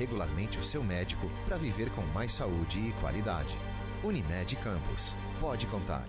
regularmente o seu médico para viver com mais saúde e qualidade. Unimed Campos. Pode contar.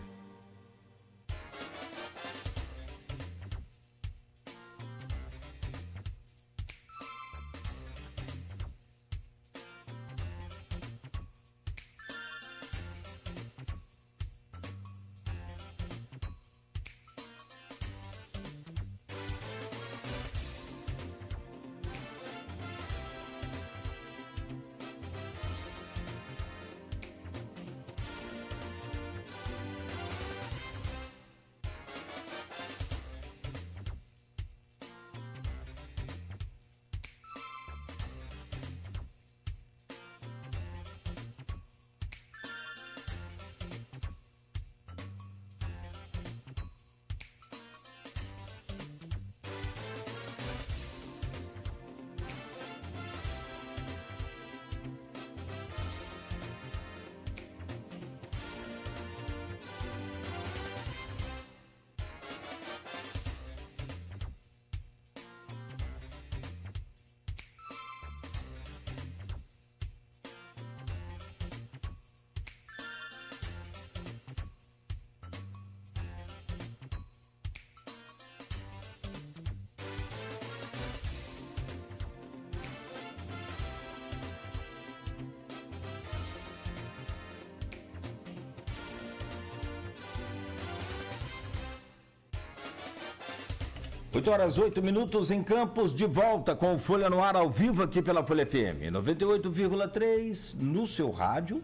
Oito horas, 8 minutos em Campos, de volta com o Folha no Ar ao vivo aqui pela Folha FM 98,3 no seu rádio,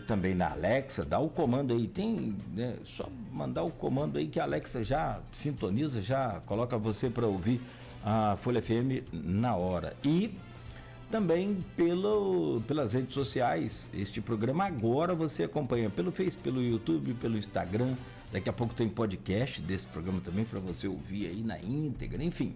também na Alexa. Dá o comando aí, tem, né, só mandar o comando aí que a Alexa já sintoniza, já coloca você para ouvir a Folha FM na hora. E também pelas redes sociais. Este programa agora você acompanha pelo Face, pelo YouTube, pelo Instagram. Daqui a pouco tem podcast desse programa também para você ouvir aí na íntegra. Enfim,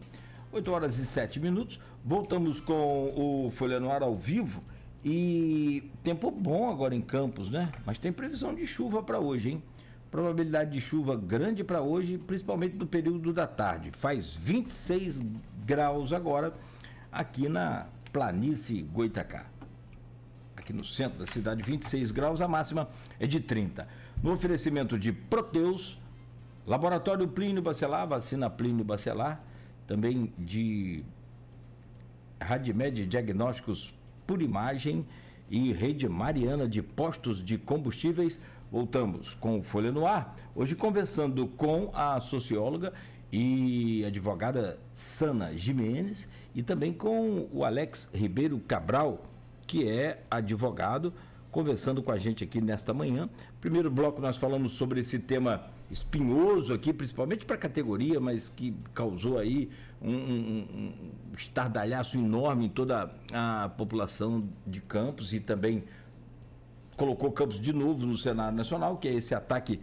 8 horas e 7 minutos. Voltamos com o Folha no Ar ao vivo. E tempo bom agora em Campos, né? Mas tem previsão de chuva para hoje, hein? Probabilidade de chuva grande para hoje, principalmente no período da tarde. Faz 26 graus agora aqui na Planície Goitacá. Aqui no centro da cidade, 26 graus, a máxima é de 30. No oferecimento de Proteus, Laboratório Plínio Bacelar, vacina Plínio Bacelar, também de Radmed Diagnósticos por Imagem e Rede Mariana de Postos de Combustíveis. Voltamos com o Folha no Ar, hoje conversando com a socióloga e advogada Sana Jimenez e também com o Alex Ribeiro Cabral, que é advogado, conversando com a gente aqui nesta manhã. Primeiro bloco nós falamos sobre esse tema espinhoso aqui, principalmente para a categoria, mas que causou aí um estardalhaço enorme em toda a população de Campos e também colocou Campos de novo no cenário nacional, que é esse ataque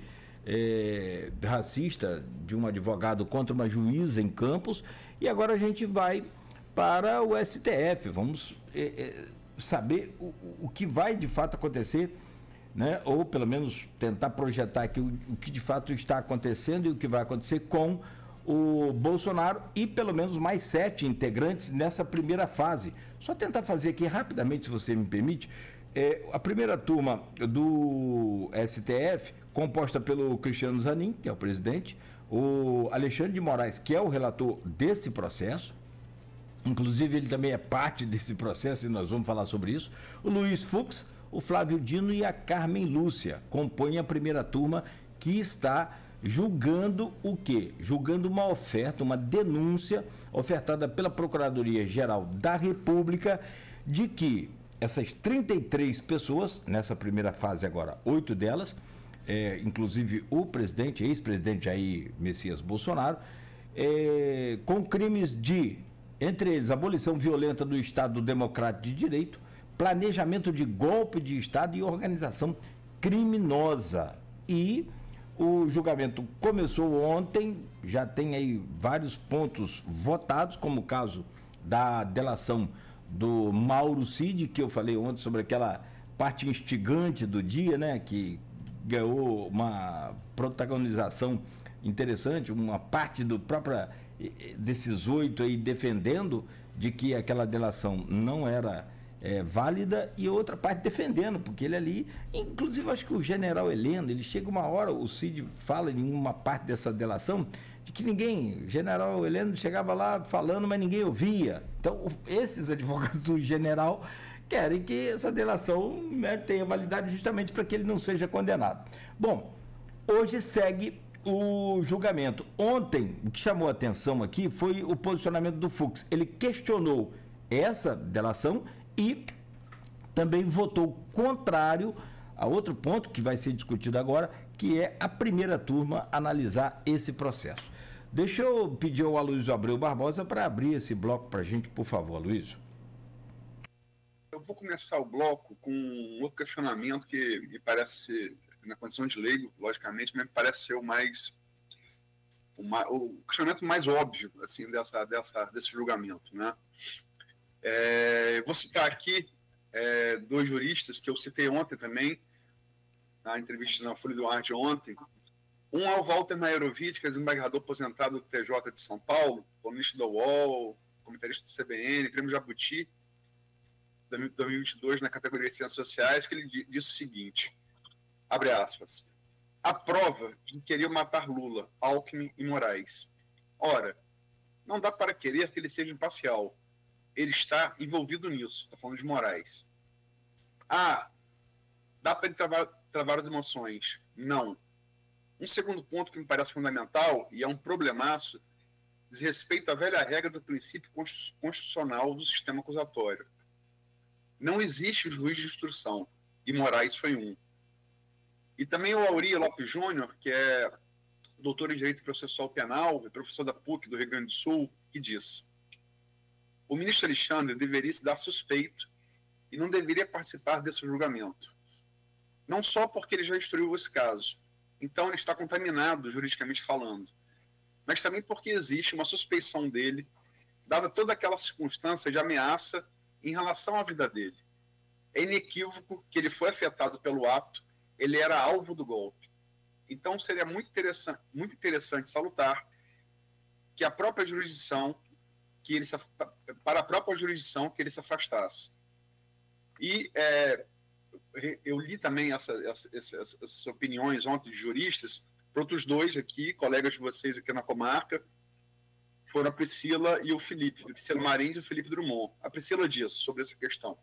racista de um advogado contra uma juíza em Campos. E agora a gente vai para o STF, vamos saber o que vai de fato acontecer, né? Ou pelo menos tentar projetar aqui o que de fato está acontecendo e o que vai acontecer com o Bolsonaro e pelo menos mais 7 integrantes nessa primeira fase. Só tentar fazer aqui rapidamente, se você me permite, a primeira turma do STF, composta pelo Cristiano Zanin, que é o presidente, o Alexandre de Moraes, que é o relator desse processo, inclusive ele também é parte desse processo e nós vamos falar sobre isso, o Luiz Fux, o Flávio Dino e a Carmen Lúcia compõem a primeira turma que está julgando o quê? Julgando uma oferta, uma denúncia ofertada pela Procuradoria-Geral da República de que essas 33 pessoas, nessa primeira fase agora, 8 delas, inclusive o presidente, ex-presidente Jair Messias Bolsonaro, com crimes de, entre eles, abolição violenta do Estado Democrático de Direito, planejamento de golpe de Estado e organização criminosa. E o julgamento começou ontem, já tem aí vários pontos votados, como o caso da delação do Mauro Cid, que eu falei ontem sobre aquela parte instigante do dia, né, que ganhou uma protagonização interessante, uma parte do própria desses 8 aí defendendo de que aquela delação não era válida e outra parte defendendo, porque ele ali, inclusive acho que o general Heleno, ele chega uma hora, o Cid fala em uma parte dessa delação, de que o general Heleno chegava lá falando, mas ninguém ouvia. Então, esses advogados do general querem que essa delação, né, tenha validade justamente para que ele não seja condenado. Bom, hoje segue o julgamento. Ontem, o que chamou a atenção aqui foi o posicionamento do Fux. Ele questionou essa delação e também votou contrário a outro ponto que vai ser discutido agora, que é a primeira turma analisar esse processo. Deixa eu pedir ao Aloysio Abreu Barbosa para abrir esse bloco para a gente, por favor, Aloysio. Eu vou começar o bloco com um outro questionamento que me parece, na condição de leigo, logicamente, me parece ser o questionamento mais óbvio assim, desse julgamento, né? Vou citar aqui dois juristas que eu citei ontem também, na entrevista na Folha do Ar de ontem. Um é o Walter Maierovic, que é desembargador aposentado do TJ de São Paulo, colunista da UOL, comentarista do CBN, Prêmio Jabuti, 2022, na categoria de Ciências Sociais, que ele disse o seguinte, abre aspas, a prova de que queriam matar Lula, Alckmin e Moraes. Ora, não dá para querer que ele seja imparcial. Ele está envolvido nisso, está falando de Moraes. Dá para ele travar as emoções? Não. Um segundo ponto que me parece fundamental, e é um problemaço, diz respeito à velha regra do princípio constitucional do sistema acusatório. Não existe juiz de instrução, e Moraes foi um. E também o Auri Lopes Júnior, que é doutor em Direito Processual Penal e professor da PUC do Rio Grande do Sul, que diz: o ministro Alexandre deveria se dar suspeito e não deveria participar desse julgamento. Não só porque ele já instruiu esse caso, então ele está contaminado juridicamente falando, mas também porque existe uma suspeição dele, dada toda aquela circunstância de ameaça em relação à vida dele. É inequívoco que ele foi afetado pelo ato, ele era alvo do golpe. Então seria muito interessante salutar que a própria jurisdição, para a própria jurisdição que ele se afastasse. E eu li também essas opiniões ontem de juristas, para outros dois aqui, colegas de vocês aqui na comarca, foram a Priscila e o Felipe, a Priscila Marins e o Felipe Drummond. A Priscila diz sobre essa questão: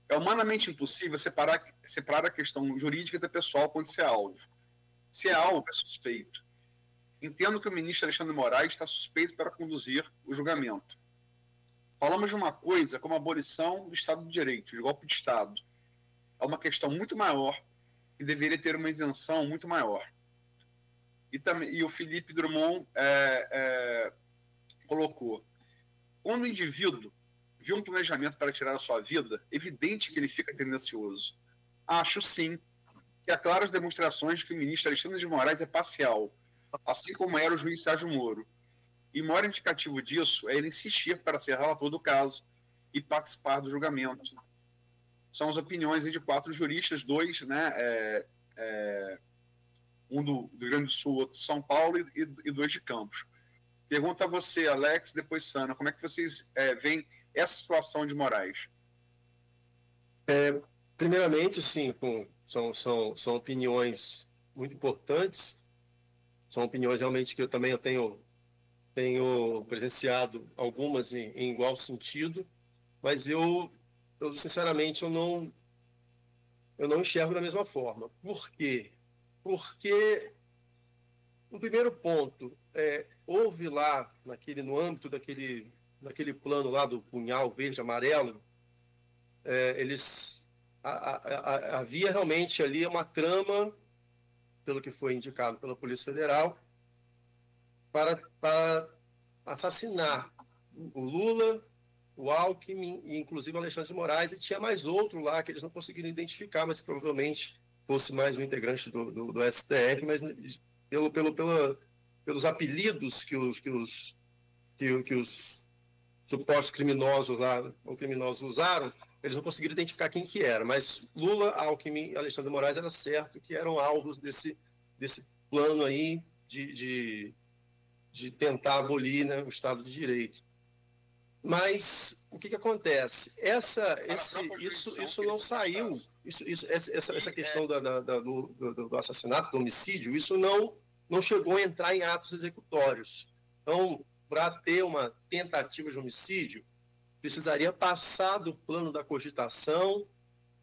é humanamente impossível separar a questão jurídica da pessoal quando se é alvo. Se é alvo, é suspeito. Entendo que o ministro Alexandre de Moraes está suspeito para conduzir o julgamento. Falamos de uma coisa como a abolição do Estado de Direito, de golpe de Estado. É uma questão muito maior e deveria ter uma isenção muito maior. E o Felipe Drummond colocou: quando o indivíduo vê um planejamento para tirar a sua vida, é evidente que ele fica tendencioso. Acho, sim, que há claras demonstrações de que o ministro Alexandre de Moraes é parcial, assim como era o juiz Sérgio Moro. E o maior indicativo disso é ele insistir para ser relator do caso e participar do julgamento. São as opiniões de 4 juristas, 2, né, um do Rio Grande do Sul, outro de São Paulo e 2 de Campos. Pergunto a você, Alex, depois Sana, como é que vocês veem essa situação de Moraes? Primeiramente, sim, são opiniões muito importantes, são opiniões realmente que eu também tenho presenciado algumas em igual sentido, mas eu sinceramente eu não enxergo da mesma forma. Por quê? Porque, no primeiro ponto, houve lá, no âmbito daquele plano lá do punhal verde-amarelo, havia realmente ali uma trama, pelo que foi indicado pela Polícia Federal, para assassinar o Lula, o Alckmin e inclusive o Alexandre de Moraes, e tinha mais outro lá que eles não conseguiram identificar, mas que provavelmente fosse mais um integrante do STF, mas pelos apelidos que os supostos criminosos lá, ou criminosos usaram, eles não conseguiram identificar quem que era, mas Lula, Alckmin e Alexandre de Moraes era certo que eram alvos desse plano aí de tentar abolir, né, o Estado de Direito. Mas o que acontece? Isso não saiu. Essa questão do assassinato, do homicídio, isso não chegou a entrar em atos executórios. Então, para ter uma tentativa de homicídio, precisaria passar do plano da cogitação,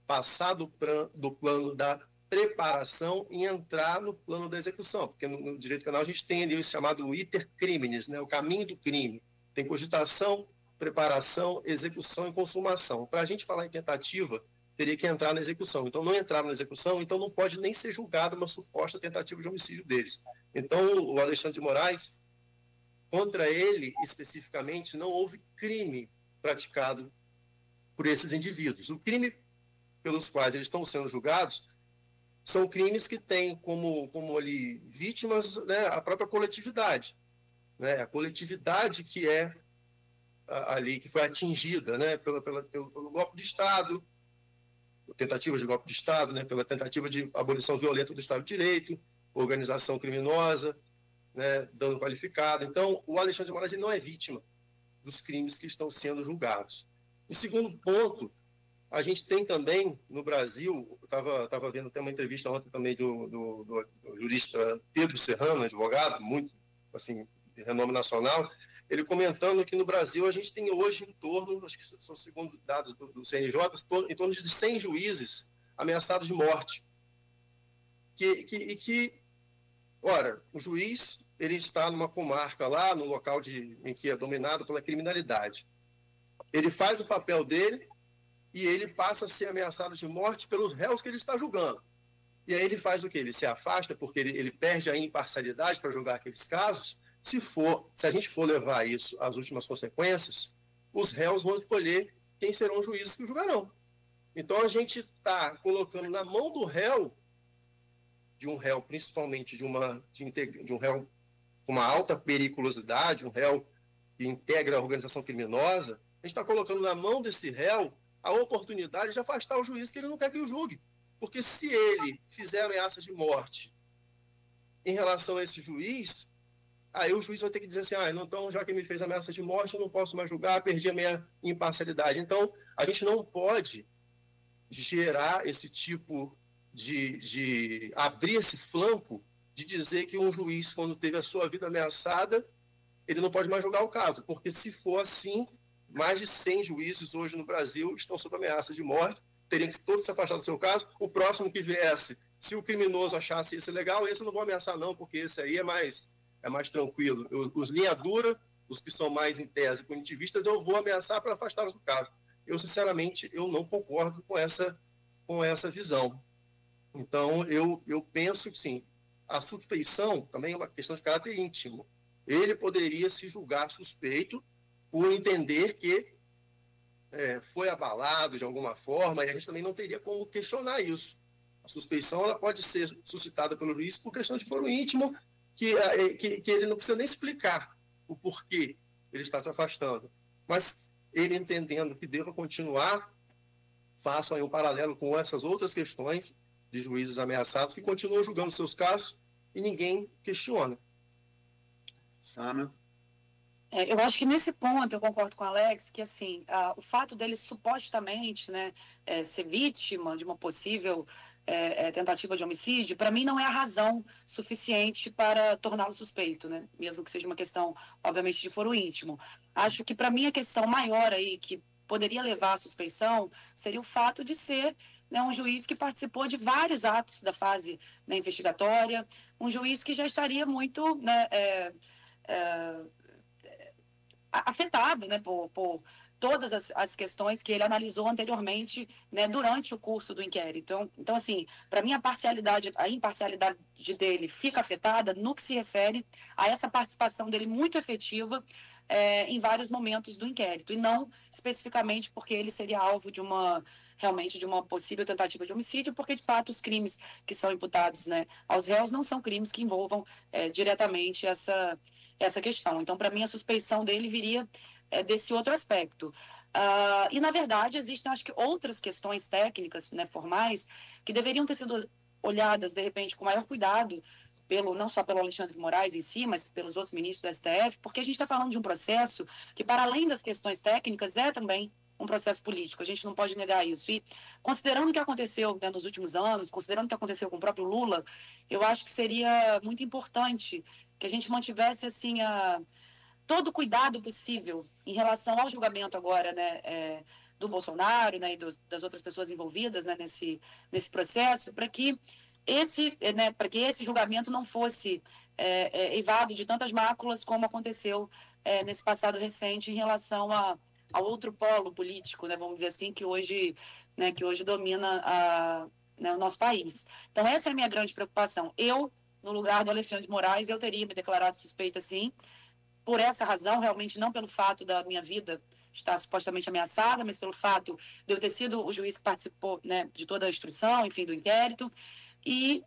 passar do plano da preparação e entrar no plano da execução. Porque no direito penal a gente tem ali o chamado iter criminis, né? O caminho do crime. Tem cogitação, preparação, execução e consumação. Para a gente falar em tentativa, teria que entrar na execução. Então, não entrar na execução, então não pode nem ser julgada uma suposta tentativa de homicídio deles. Então, o Alexandre de Moraes, contra ele, especificamente, não houve crime praticado por esses indivíduos. O crime pelos quais eles estão sendo julgados são crimes que têm como ali vítimas, né, a própria coletividade, né, a coletividade que é ali, que foi atingida, né, pelo golpe de Estado, tentativa de golpe de Estado, né, pela tentativa de abolição violenta do Estado de Direito, organização criminosa, né, dano qualificado. Então, o Alexandre de Moraes não é vítima dos crimes que estão sendo julgados. Em segundo ponto, a gente tem também no Brasil, estava vendo até uma entrevista ontem também do jurista Pedro Serrano, advogado, muito assim, de renome nacional, ele comentando que no Brasil a gente tem hoje em torno, acho que são segundo dados do CNJ, em torno de 100 juízes ameaçados de morte. Ora, o juiz ele está numa comarca lá, no local em que é dominado pela criminalidade. Ele faz o papel dele e ele passa a ser ameaçado de morte pelos réus que ele está julgando. E aí ele faz o quê? Ele se afasta porque ele perde a imparcialidade para julgar aqueles casos. Se a gente for levar isso às últimas consequências, os réus vão escolher quem serão os juízes que julgarão. Então a gente está colocando na mão do réu, de um réu principalmente de um réu com uma alta periculosidade, um réu que integra a organização criminosa, a gente está colocando na mão desse réu a oportunidade de afastar o juiz que ele não quer que o julgue. Porque se ele fizer ameaça de morte em relação a esse juiz, aí o juiz vai ter que dizer assim, então, já que ele me fez ameaça de morte, eu não posso mais julgar, perdi a minha imparcialidade. Então, a gente não pode gerar esse tipo de abrir esse flanco de dizer que um juiz, quando teve a sua vida ameaçada, ele não pode mais julgar o caso, porque se for assim, mais de 100 juízes hoje no Brasil estão sob ameaça de morte, teriam que todos se afastar do seu caso. O próximo que viesse, se o criminoso achasse esse legal, esse eu não vou ameaçar não, porque esse aí é mais tranquilo. Os linha dura, os que são mais em tese punitivistas, eu vou ameaçar para afastá-los do caso. Eu, sinceramente, eu não concordo com essa visão. Então, eu penso que, sim, a suspeição também é uma questão de caráter íntimo. Ele poderia se julgar suspeito por entender que foi abalado de alguma forma, e a gente também não teria como questionar isso. A suspeição ela pode ser suscitada pelo juiz por questão de foro íntimo, que ele não precisa nem explicar o porquê ele está se afastando. Mas ele entendendo que deva continuar, faço aí um paralelo com essas outras questões de juízes ameaçados que continuam julgando seus casos e ninguém questiona. Sana? Eu acho que nesse ponto eu concordo com o Alex, que assim, o fato dele supostamente, né, ser vítima de uma possível tentativa de homicídio, para mim não é a razão suficiente para torná-lo suspeito, né? Mesmo que seja uma questão, obviamente, de foro íntimo. Acho que para mim a questão maior aí que poderia levar à suspeição seria o fato de ser, né, um juiz que participou de vários atos da fase, né, investigatória, um juiz que já estaria muito, né, afetado, né, por todas as questões que ele analisou anteriormente, né, durante o curso do inquérito. Então assim, para mim a imparcialidade dele fica afetada no que se refere a essa participação dele muito efetiva em vários momentos do inquérito, e não especificamente porque ele seria alvo realmente de uma possível tentativa de homicídio, porque de fato os crimes que são imputados, né, aos réus não são crimes que envolvam diretamente essa questão. Então, para mim, a suspeição dele viria desse outro aspecto. E, na verdade, existem, acho que, outras questões técnicas, né, formais, que deveriam ter sido olhadas, de repente, com maior cuidado não só pelo Alexandre de Moraes em si, mas pelos outros ministros do STF, porque a gente está falando de um processo que, para além das questões técnicas, é também um processo político. A gente não pode negar isso. E, considerando o que aconteceu, né, nos últimos anos, considerando o que aconteceu com o próprio Lula, eu acho que seria muito importante que a gente mantivesse assim todo o cuidado possível em relação ao julgamento agora, né, do Bolsonaro, né, e das outras pessoas envolvidas, né, nesse processo, para que esse julgamento não fosse eivado de tantas máculas como aconteceu nesse passado recente em relação ao outro polo político, né, vamos dizer assim, que hoje domina né, o nosso país. Então, essa é a minha grande preocupação. Eu, no lugar do Alexandre de Moraes, eu teria me declarado suspeita, sim, por essa razão, realmente não pelo fato da minha vida estar supostamente ameaçada, mas pelo fato de eu ter sido o juiz que participou, né, de toda a instrução, enfim, do inquérito. E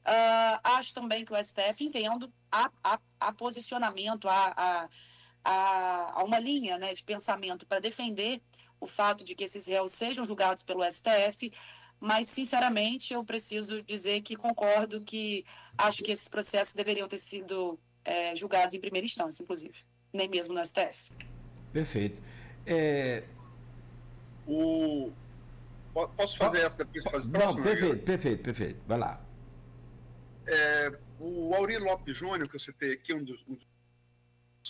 acho também que o STF, entendo, há posicionamento, há uma linha, né, de pensamento para defender o fato de que esses réus sejam julgados pelo STF, mas, sinceramente, eu preciso dizer que concordo que acho que esses processos deveriam ter sido julgados em primeira instância, inclusive, nem mesmo no STF. Perfeito. Posso fazer essa depois? Não, perfeito. Vai lá. O Aurélio Lopes Júnior, que eu citei aqui, um dos que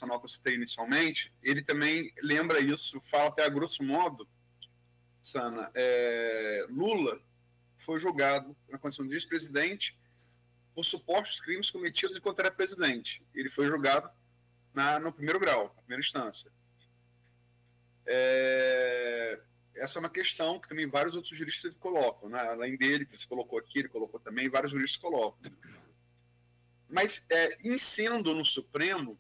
eu citei inicialmente, ele também lembra isso, fala até a grosso modo, Sana, Lula foi julgado na condição de vice-presidente por supostos crimes cometidos contra o presidente. Ele foi julgado no primeiro grau, na primeira instância. Essa é uma questão que também vários outros juristas colocam, né? Além dele, que você colocou aqui, ele colocou também, vários juristas colocam. Mas, em sendo no Supremo,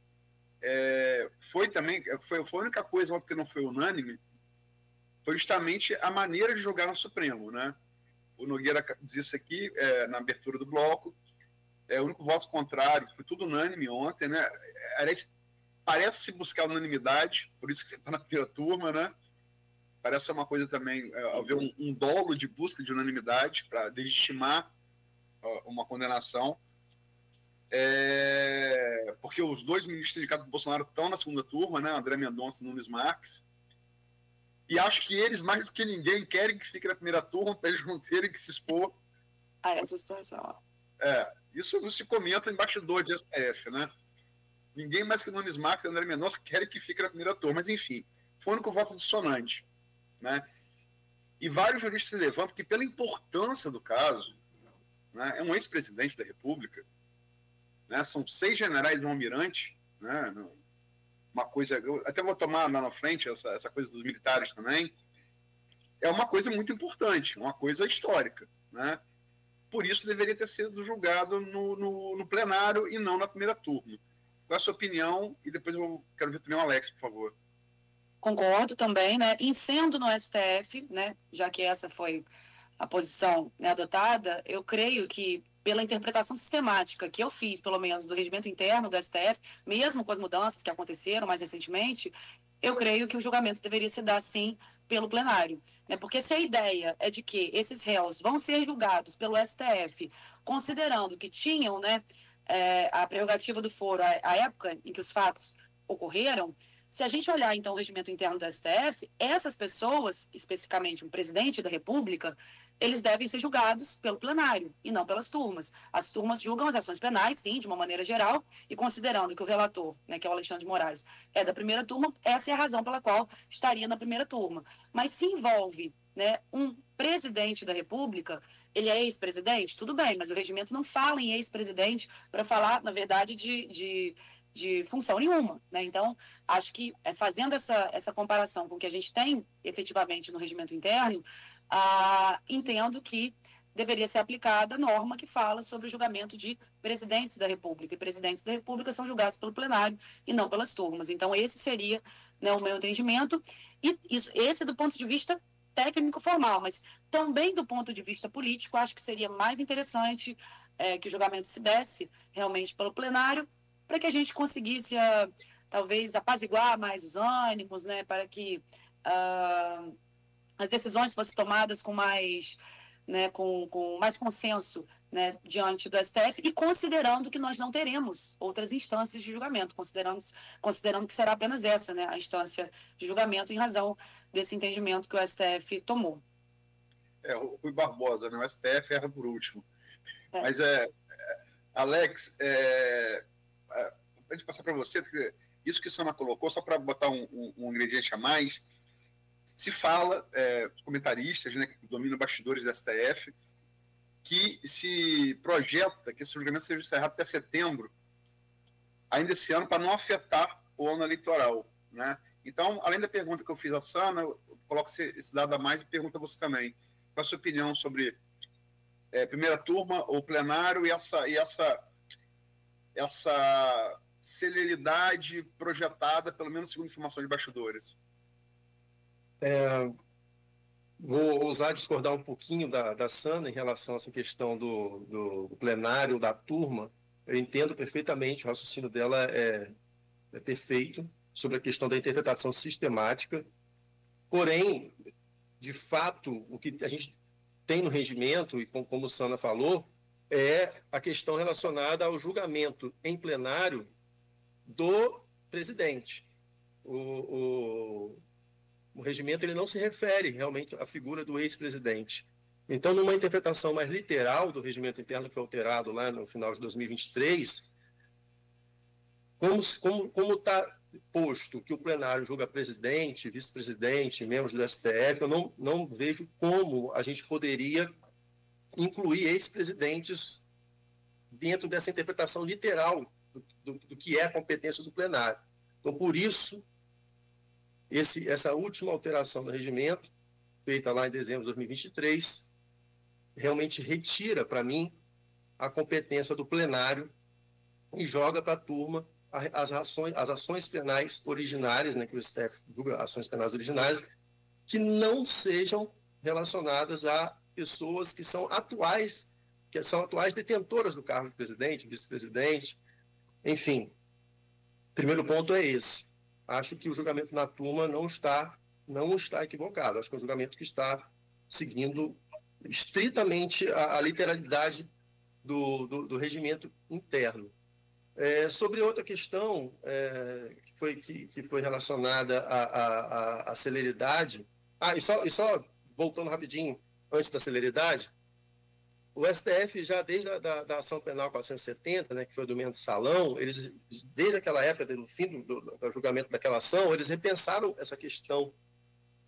foi a única coisa que não foi unânime, foi justamente a maneira de julgar no Supremo, né? O Nogueira disse aqui, na abertura do bloco, o único voto contrário, foi tudo unânime ontem, né? Parece buscar unanimidade, por isso que você está na primeira turma, né? Parece uma coisa também, haver um dolo de busca de unanimidade para legitimar uma condenação. Porque os dois ministros indicados do Bolsonaro estão na segunda turma, né? André Mendonça e Nunes Marques. E acho que eles, mais do que ninguém, querem que fique na primeira turma para eles não terem que se expor a essa situação. Isso não se comenta em bastidor de STF, né? Ninguém mais que Nunes Marques e André Mendonça querem que fique na primeira turma, mas enfim, foi o único voto dissonante, né? E vários juristas se levantam que, pela importância do caso, né, é um ex-presidente da República, né, são 6 generais e um almirante, né, uma coisa, eu até vou tomar lá na frente essa coisa dos militares também, é uma coisa muito importante, uma coisa histórica, né? Por isso deveria ter sido julgado no plenário e não na primeira turma. Qual é a sua opinião? E depois eu quero ver também o Alex, por favor. Concordo também, né? E sendo no STF, né, já que essa foi a posição, né, adotada, eu creio que, pela interpretação sistemática que eu fiz, pelo menos, do regimento interno do STF, mesmo com as mudanças que aconteceram mais recentemente, eu creio que o julgamento deveria se dar, sim, pelo plenário, né? Porque se a ideia é de que esses réus vão ser julgados pelo STF, considerando que tinham, né, a prerrogativa do foro à época em que os fatos ocorreram, se a gente olhar, então, o regimento interno do STF, essas pessoas, especificamente o presidente da República, eles devem ser julgados pelo plenário e não pelas turmas. As turmas julgam as ações penais, sim, de uma maneira geral, e considerando que o relator, né, que é o Alexandre de Moraes, é da primeira turma, essa é a razão pela qual estaria na primeira turma. Mas se envolve, né, um presidente da República, ele é ex-presidente, tudo bem, mas o regimento não fala em ex-presidente para falar, na verdade, de função nenhuma, né? Então, acho que fazendo essa comparação com o que a gente tem efetivamente no regimento interno, entendo que deveria ser aplicada a norma que fala sobre o julgamento de presidentes da República. E presidentes da República são julgados pelo plenário e não pelas turmas. Então, esse seria, né, o meu entendimento. E esse do ponto de vista técnico formal, mas também do ponto de vista político, acho que seria mais interessante que o julgamento se desse realmente pelo plenário, para que a gente conseguisse, talvez, apaziguar mais os ânimos, né, para que as decisões fossem tomadas com mais, né, com mais consenso, né, diante do STF, e considerando que nós não teremos outras instâncias de julgamento, considerando que será apenas essa, né, a instância de julgamento em razão desse entendimento que o STF tomou. O Rui Barbosa, né? O STF erra por último. É. Mas, Alex, a gente passar para você, isso que a Sana colocou, só para botar um ingrediente a mais, se fala, comentaristas, né, que dominam bastidores do STF, que se projeta que esse julgamento seja encerrado até setembro, ainda esse ano, para não afetar o ano eleitoral, né? Então, além da pergunta que eu fiz à Sana, eu coloco esse dado a mais e pergunto a você também. Qual a sua opinião sobre primeira turma ou plenário e essa celeridade projetada, pelo menos segundo informação de bastidores? Vou ousar discordar um pouquinho da Sana em relação a essa questão do plenário, da turma. Eu entendo perfeitamente, o raciocínio dela é perfeito sobre a questão da interpretação sistemática. Porém, de fato, o que a gente tem no regimento, e como o Sana falou, é a questão relacionada ao julgamento em plenário do presidente. O regimento ele não se refere realmente à figura do ex-presidente. Então, numa interpretação mais literal do regimento interno que foi alterado lá no final de 2023, como está posto que o plenário julga presidente, vice-presidente, membros do STF, eu não vejo como a gente poderia incluir ex-presidentes dentro dessa interpretação literal do que é a competência do plenário. Então, por isso, essa última alteração do regimento, feita lá em dezembro de 2023, realmente retira, para mim, a competência do plenário e joga para a turma as ações penais originárias, né, que o STF julga ações penais originárias, que não sejam relacionadas a pessoas que são atuais detentoras do cargo de presidente, vice-presidente, enfim. Primeiro ponto é esse. Acho que o julgamento na turma não está equivocado. Acho que é um julgamento que está seguindo estritamente a literalidade do regimento interno. Sobre outra questão que foi relacionada à celeridade. E só voltando rapidinho, antes da celeridade, o STF, já desde da ação penal 470, né, que foi do Mendes Salão, eles, desde aquela época, no fim do julgamento daquela ação, eles repensaram essa questão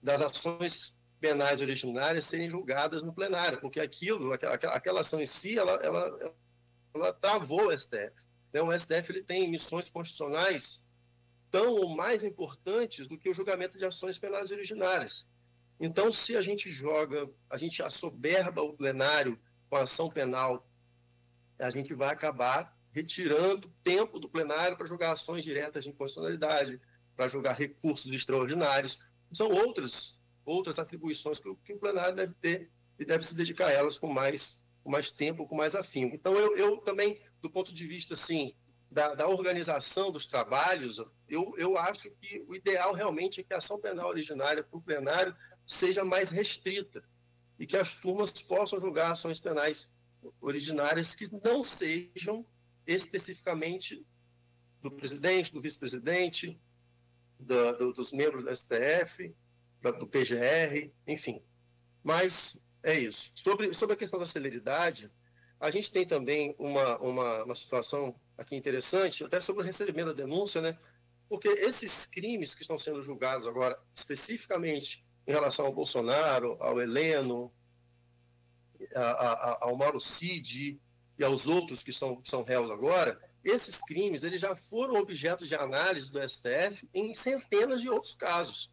das ações penais originárias serem julgadas no plenário, porque aquela ação em si, ela travou o STF. O STF ele tem missões constitucionais tão ou mais importantes do que o julgamento de ações penais originárias. Então, se a gente assoberba o plenário com a ação penal, a gente vai acabar retirando tempo do plenário para julgar ações diretas de inconstitucionalidade, para julgar recursos extraordinários. São outras atribuições que o plenário deve ter e deve se dedicar a elas com mais tempo, com mais afinco. Então, eu também, do ponto de vista assim, da organização dos trabalhos, eu acho que o ideal realmente é que a ação penal originária para o plenário seja mais restrita e que as turmas possam julgar ações penais originárias que não sejam especificamente do presidente, do vice-presidente, dos membros do STF, do PGR, enfim. Mas é isso. Sobre a questão da celeridade, a gente tem também uma situação aqui interessante, até sobre o recebimento da denúncia, né? Porque esses crimes que estão sendo julgados agora, especificamente em relação ao Bolsonaro, ao Heleno, ao Mauro Cid e aos outros que são réus agora, esses crimes eles já foram objeto de análise do STF em centenas de outros casos,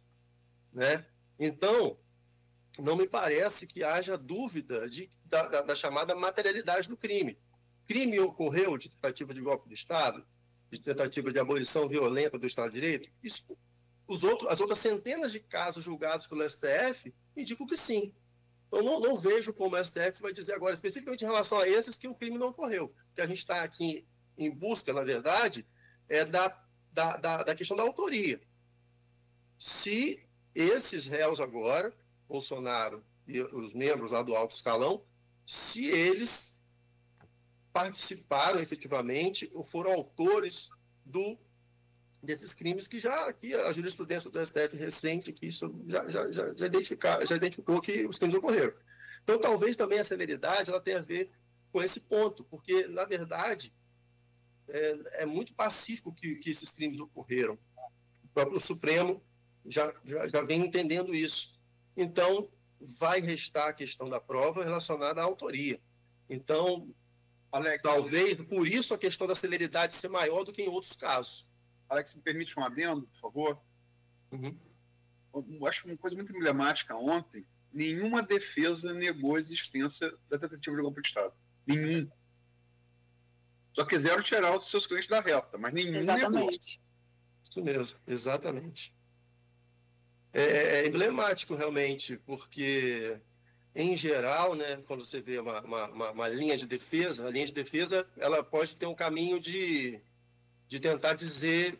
né? Então, não me parece que haja dúvida da chamada materialidade do crime. Crime ocorreu de tentativa de golpe de Estado, de tentativa de abolição violenta do Estado de Direito? Isso, as outras centenas de casos julgados pelo STF indicam que sim. Então, não vejo como o STF vai dizer agora, especificamente em relação a esses, que o crime não ocorreu. O que a gente está aqui em busca, na verdade, é da questão da autoria. Se esses réus agora, Bolsonaro e os membros lá do alto escalão, se eles participaram efetivamente ou foram autores desses crimes que a jurisprudência do STF recente aqui já identificou que os crimes ocorreram. Então, talvez também a celeridade ela tenha a ver com esse ponto, porque, na verdade, é muito pacífico que esses crimes ocorreram. O próprio Supremo já vem entendendo isso. Então, vai restar a questão da prova relacionada à autoria. Então, Alex, talvez, por isso, a questão da celeridade ser maior do que em outros casos. Alex, me permite um adendo, por favor? Uhum. Eu acho uma coisa muito emblemática ontem, nenhuma defesa negou a existência da tentativa de golpe de Estado. Nenhum. Só quiseram tirar os seus clientes da reta, mas nenhum negou. Isso mesmo, exatamente. É emblemático, realmente, porque, em geral, né, quando você vê uma linha de defesa, a linha de defesa ela pode ter um caminho de tentar dizer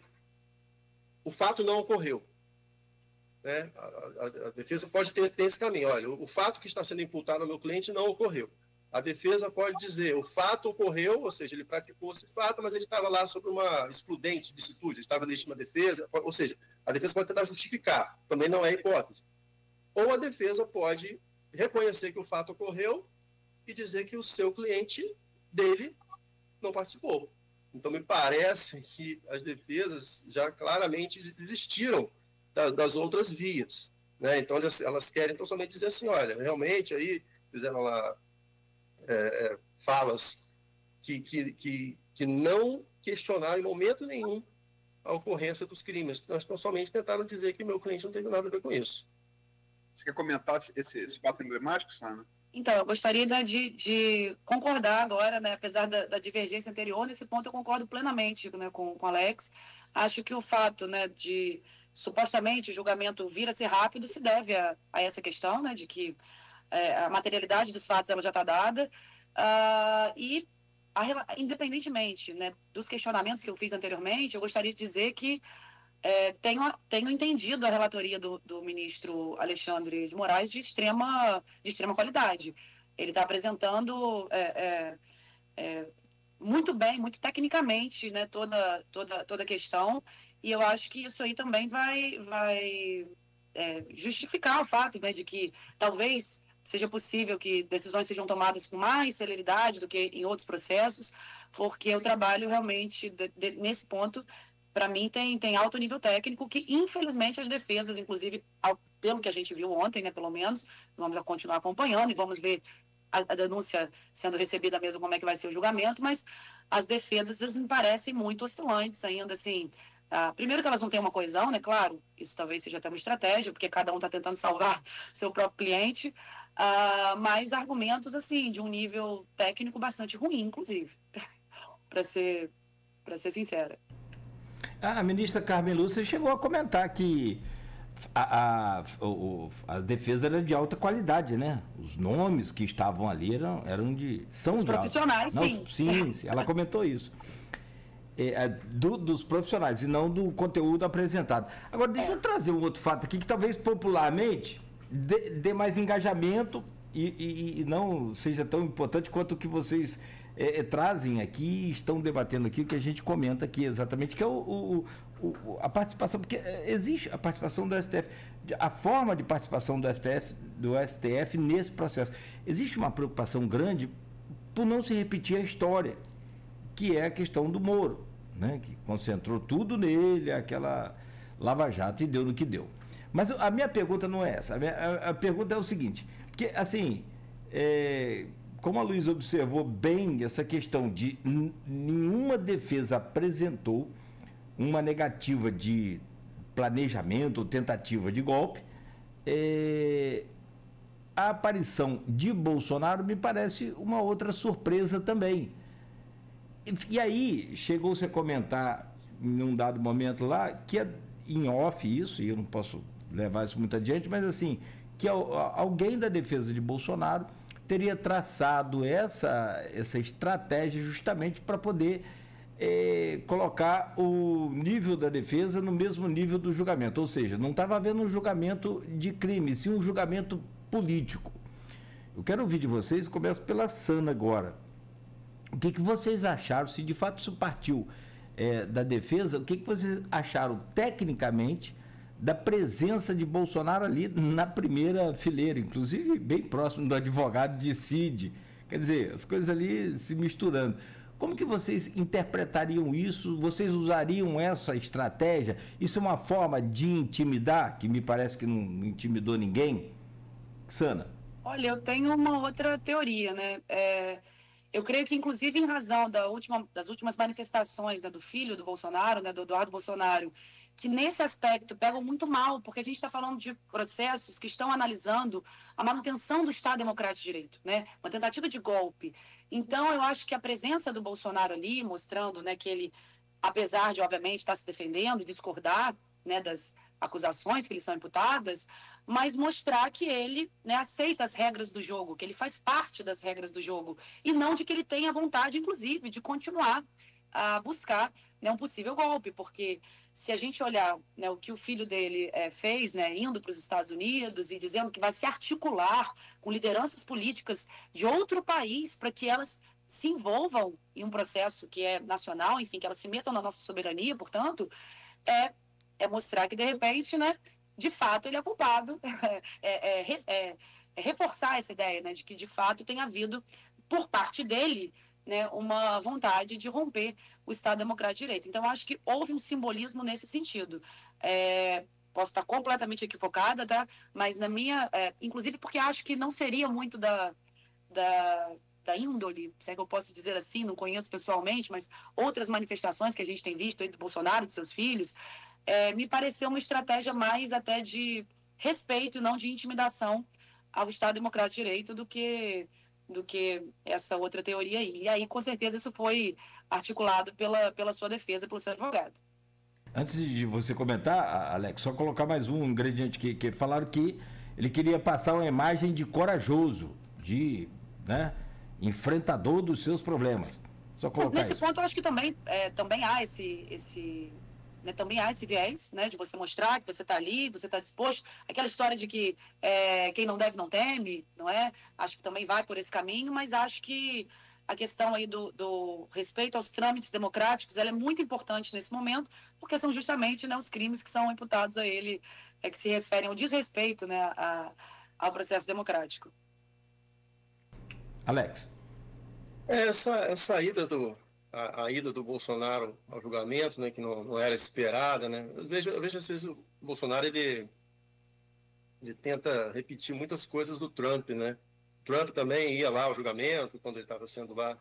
o fato não ocorreu. Né? A defesa pode ter esse caminho. Olha, o fato que está sendo imputado ao meu cliente não ocorreu. A defesa pode dizer o fato ocorreu, ou seja, ele praticou esse fato, mas ele estava lá sob uma excludente de licitude, estava em legítima defesa, ou seja, a defesa pode tentar justificar, também não é hipótese. Ou a defesa pode reconhecer que o fato ocorreu e dizer que o seu cliente dele não participou. Então, me parece que as defesas já claramente desistiram das outras vias. Né? Então, elas querem então somente dizer assim, olha, realmente aí fizeram lá falas que não questionaram em momento nenhum a ocorrência dos crimes. Então, somente tentaram dizer que meu cliente não teve nada a ver com isso. Você quer comentar esse fato emblemático, Sana? Então, eu gostaria de concordar agora, né, apesar da divergência anterior, nesse ponto eu concordo plenamente, né, com o Alex. Acho que o fato, né, de supostamente o julgamento vir a ser rápido se deve a essa questão, né, de que a materialidade dos fatos ela já está dada, e independentemente, né, dos questionamentos que eu fiz anteriormente, eu gostaria de dizer que tenho entendido a relatoria do ministro Alexandre de Moraes de extrema qualidade. Ele está apresentando muito bem, muito tecnicamente, né, toda a questão, e eu acho que isso aí também vai justificar o fato, né, de que talvez seja possível que decisões sejam tomadas com mais celeridade do que em outros processos, porque eu trabalho realmente nesse ponto. Para mim, tem alto nível técnico que, infelizmente, as defesas, inclusive, pelo que a gente viu ontem, né, pelo menos, vamos continuar acompanhando e vamos ver a denúncia sendo recebida mesmo, como é que vai ser o julgamento, mas as defesas me parecem muito oscilantes ainda, assim. Primeiro que elas não têm uma coesão, né, claro, isso talvez seja até uma estratégia, porque cada um está tentando salvar seu próprio cliente, mas argumentos, assim, de um nível técnico bastante ruim, inclusive, para ser sincera. A ministra Carmen Lúcia chegou a comentar que a defesa era de alta qualidade, né? Os nomes que estavam ali são de profissionais, sim. Sim, ela comentou isso. Dos profissionais e não do conteúdo apresentado. Agora, deixa eu trazer um outro fato aqui que talvez popularmente dê mais engajamento e não seja tão importante quanto o que vocês trazem aqui e estão debatendo aqui, o que a gente comenta aqui exatamente, que é a participação, porque existe a participação do STF, a forma de participação do STF nesse processo. Existe uma preocupação grande por não se repetir a história, que é a questão do Moro, né, que concentrou tudo nele, aquela Lava Jato, e deu no que deu. Mas a minha pergunta não é essa, a pergunta é o seguinte, porque assim, como a Luísa observou bem essa questão de nenhuma defesa apresentou uma negativa de planejamento ou tentativa de golpe, a aparição de Bolsonaro me parece uma outra surpresa também. E aí, chegou-se a comentar em um dado momento lá, que é em off isso, e eu não posso levar isso muito adiante, mas assim, que alguém da defesa de Bolsonaro teria traçado essa estratégia justamente para poder colocar o nível da defesa no mesmo nível do julgamento, ou seja, não estava havendo um julgamento de crime, sim um julgamento político. Eu quero ouvir de vocês, começo pela Sana agora. O que vocês acharam? Se de fato isso partiu da defesa, o que vocês acharam tecnicamente da presença de Bolsonaro ali na primeira fileira, inclusive bem próximo do advogado de Cid? Quer dizer, as coisas ali se misturando. Como que vocês interpretariam isso? Vocês usariam essa estratégia? Isso é uma forma de intimidar, que me parece que não intimidou ninguém? Sana? Olha, eu tenho uma outra teoria, né? Eu creio que, inclusive, em razão das últimas manifestações, né, do filho do Bolsonaro, né, do Eduardo Bolsonaro, que nesse aspecto pegam muito mal, porque a gente está falando de processos que estão analisando a manutenção do Estado Democrático de Direito, né, uma tentativa de golpe. Então, eu acho que a presença do Bolsonaro ali, mostrando, né, que ele, apesar de, obviamente, estar se defendendo e discordar, né, das acusações que lhe são imputadas, mas mostrar que ele, né, aceita as regras do jogo, que ele faz parte das regras do jogo, e não de que ele tenha vontade, inclusive, de continuar a buscar, né, um possível golpe, porque se a gente olhar, né, o que o filho dele fez, né, indo para os Estados Unidos e dizendo que vai se articular com lideranças políticas de outro país para que elas se envolvam em um processo que é nacional, enfim, que elas se metam na nossa soberania, portanto, é mostrar que, de repente, né, de fato, ele é culpado, reforçar essa ideia, né, de que, de fato, tem havido, por parte dele, né, uma vontade de romper o Estado Democrático de Direito. Então, acho que houve um simbolismo nesse sentido. Posso estar completamente equivocada, tá? Mas na minha... inclusive porque acho que não seria muito da índole, se é que eu posso dizer assim, não conheço pessoalmente, mas outras manifestações que a gente tem visto aí do Bolsonaro e dos seus filhos, me pareceu uma estratégia mais até de respeito e não de intimidação ao Estado Democrático de Direito do que essa outra teoria aí. E aí, com certeza, isso foi articulado pela sua defesa, pelo seu advogado. Antes de você comentar, Alex, só colocar mais um ingrediente que falaram que ele queria passar uma imagem de corajoso, de, né, enfrentador dos seus problemas. Só colocar nesse isso. ponto, eu acho que também há né, também há esse viés, né, de você mostrar que você está ali, você está disposto. Aquela história de que quem não deve não teme, não é? Acho que também vai por esse caminho, mas acho que a questão aí do respeito aos trâmites democráticos, ela é muito importante nesse momento, porque são justamente, né, os crimes que são imputados a ele, que se referem ao desrespeito, né, ao processo democrático. Alex. Essa ida a ida do Bolsonaro ao julgamento, né, que não era esperada, né? Eu vejo às vezes o Bolsonaro ele tenta repetir muitas coisas do Trump, né? O Trump também ia lá ao julgamento quando ele estava sendo lá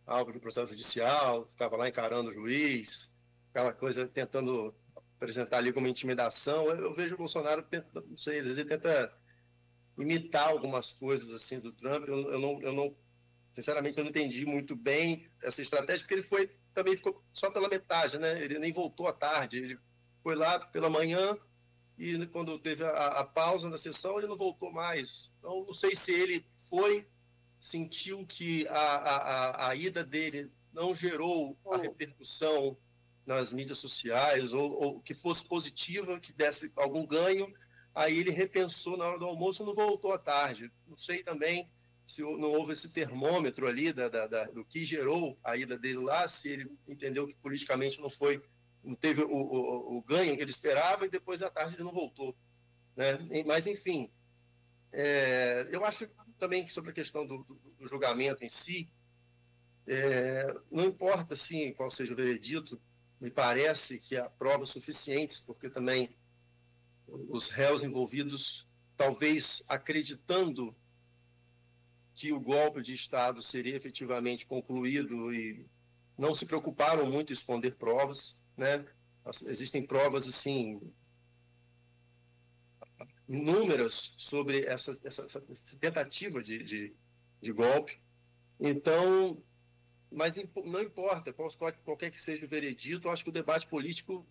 alvo de processo judicial, ficava lá encarando o juiz, aquela coisa tentando apresentar ali como intimidação. Eu vejo o Bolsonaro não sei, às vezes ele tenta imitar algumas coisas assim do Trump. Eu não sinceramente, eu não entendi muito bem essa estratégia, porque ele também ficou só pela metade, né? Ele nem voltou à tarde, ele foi lá pela manhã e quando teve a pausa na sessão, ele não voltou mais. Então, não sei se ele sentiu que a ida dele não gerou a repercussão nas mídias sociais, ou que fosse positiva, que desse algum ganho, aí ele repensou na hora do almoço e não voltou à tarde. Não sei também se não houve esse termômetro ali do que gerou a ida dele lá, se ele entendeu que politicamente não teve o ganho que ele esperava, e depois à tarde ele não voltou, né? Mas, enfim, eu acho também que sobre a questão do julgamento em si, não importa assim, qual seja o veredito, me parece que há provas suficientes, porque também os réus envolvidos, talvez acreditando que o golpe de Estado seria efetivamente concluído, e não se preocuparam muito em esconder provas, né? Existem provas assim inúmeras sobre essa tentativa de golpe. Então, mas não importa qualquer que seja o veredito, eu acho que o debate político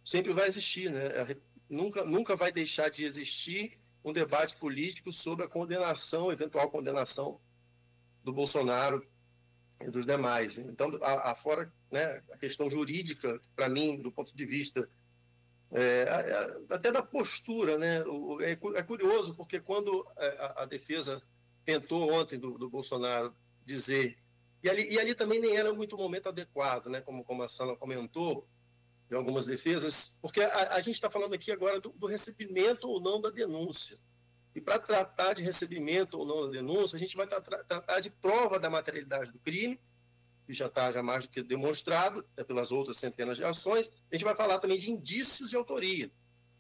sempre vai existir, né? Nunca vai deixar de existir um debate político sobre a condenação, eventual condenação do Bolsonaro e dos demais. Então, fora, né, a questão jurídica, para mim, do ponto de vista até da postura, né, é curioso, porque quando a defesa tentou ontem do Bolsonaro dizer E ali também nem era muito o momento adequado, né? Como a Sandra comentou, em algumas defesas, porque a gente está falando aqui agora do recebimento ou não da denúncia. E para tratar de recebimento ou não da denúncia, a gente vai tratar de prova da materialidade do crime, que já está já mais do que demonstrado, pelas outras centenas de ações. A gente vai falar também de indícios de autoria.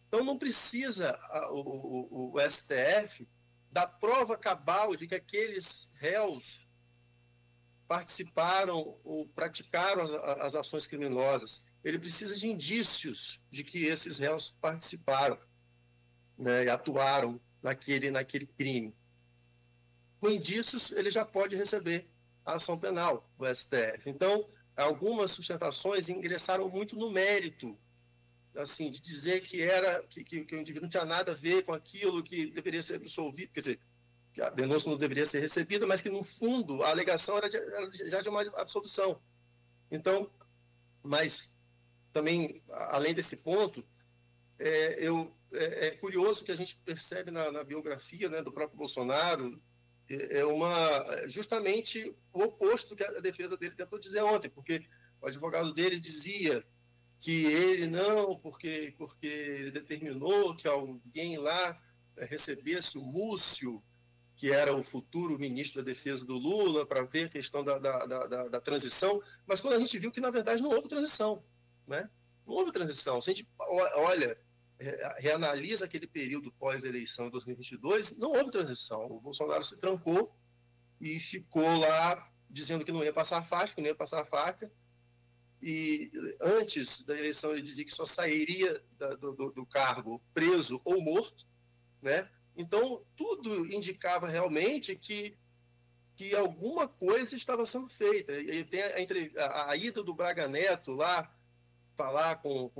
Então, não precisa o STF dar prova cabal de que aqueles réus participaram ou praticaram as ações criminosas. Ele precisa de indícios de que esses réus participaram, né, e atuaram naquele crime. Com indícios, ele já pode receber a ação penal do STF. Então, algumas sustentações ingressaram muito no mérito, assim, de dizer que o indivíduo não tinha nada a ver com aquilo, que deveria ser absolvido, quer dizer, que a denúncia não deveria ser recebida, mas que, no fundo, a alegação era já de uma absolvição. Então, mas também, além desse ponto, é curioso que a gente percebe na biografia, né, do próprio Bolsonaro, justamente o oposto que a defesa dele tentou dizer ontem, porque o advogado dele dizia que ele não, porque ele determinou que alguém lá recebesse o Múcio, que era o futuro ministro da Defesa do Lula, para ver a questão da transição, mas quando a gente viu que, na verdade, não houve transição, né? Não houve transição. Se a gente reanalisa aquele período pós-eleição de 2022, não houve transição. O Bolsonaro se trancou e ficou lá dizendo que não ia passar faixa, e antes da eleição ele dizia que só sairia do cargo preso ou morto, né? Então, tudo indicava realmente que alguma coisa estava sendo feita. E tem a ida do Braga Neto lá, falar com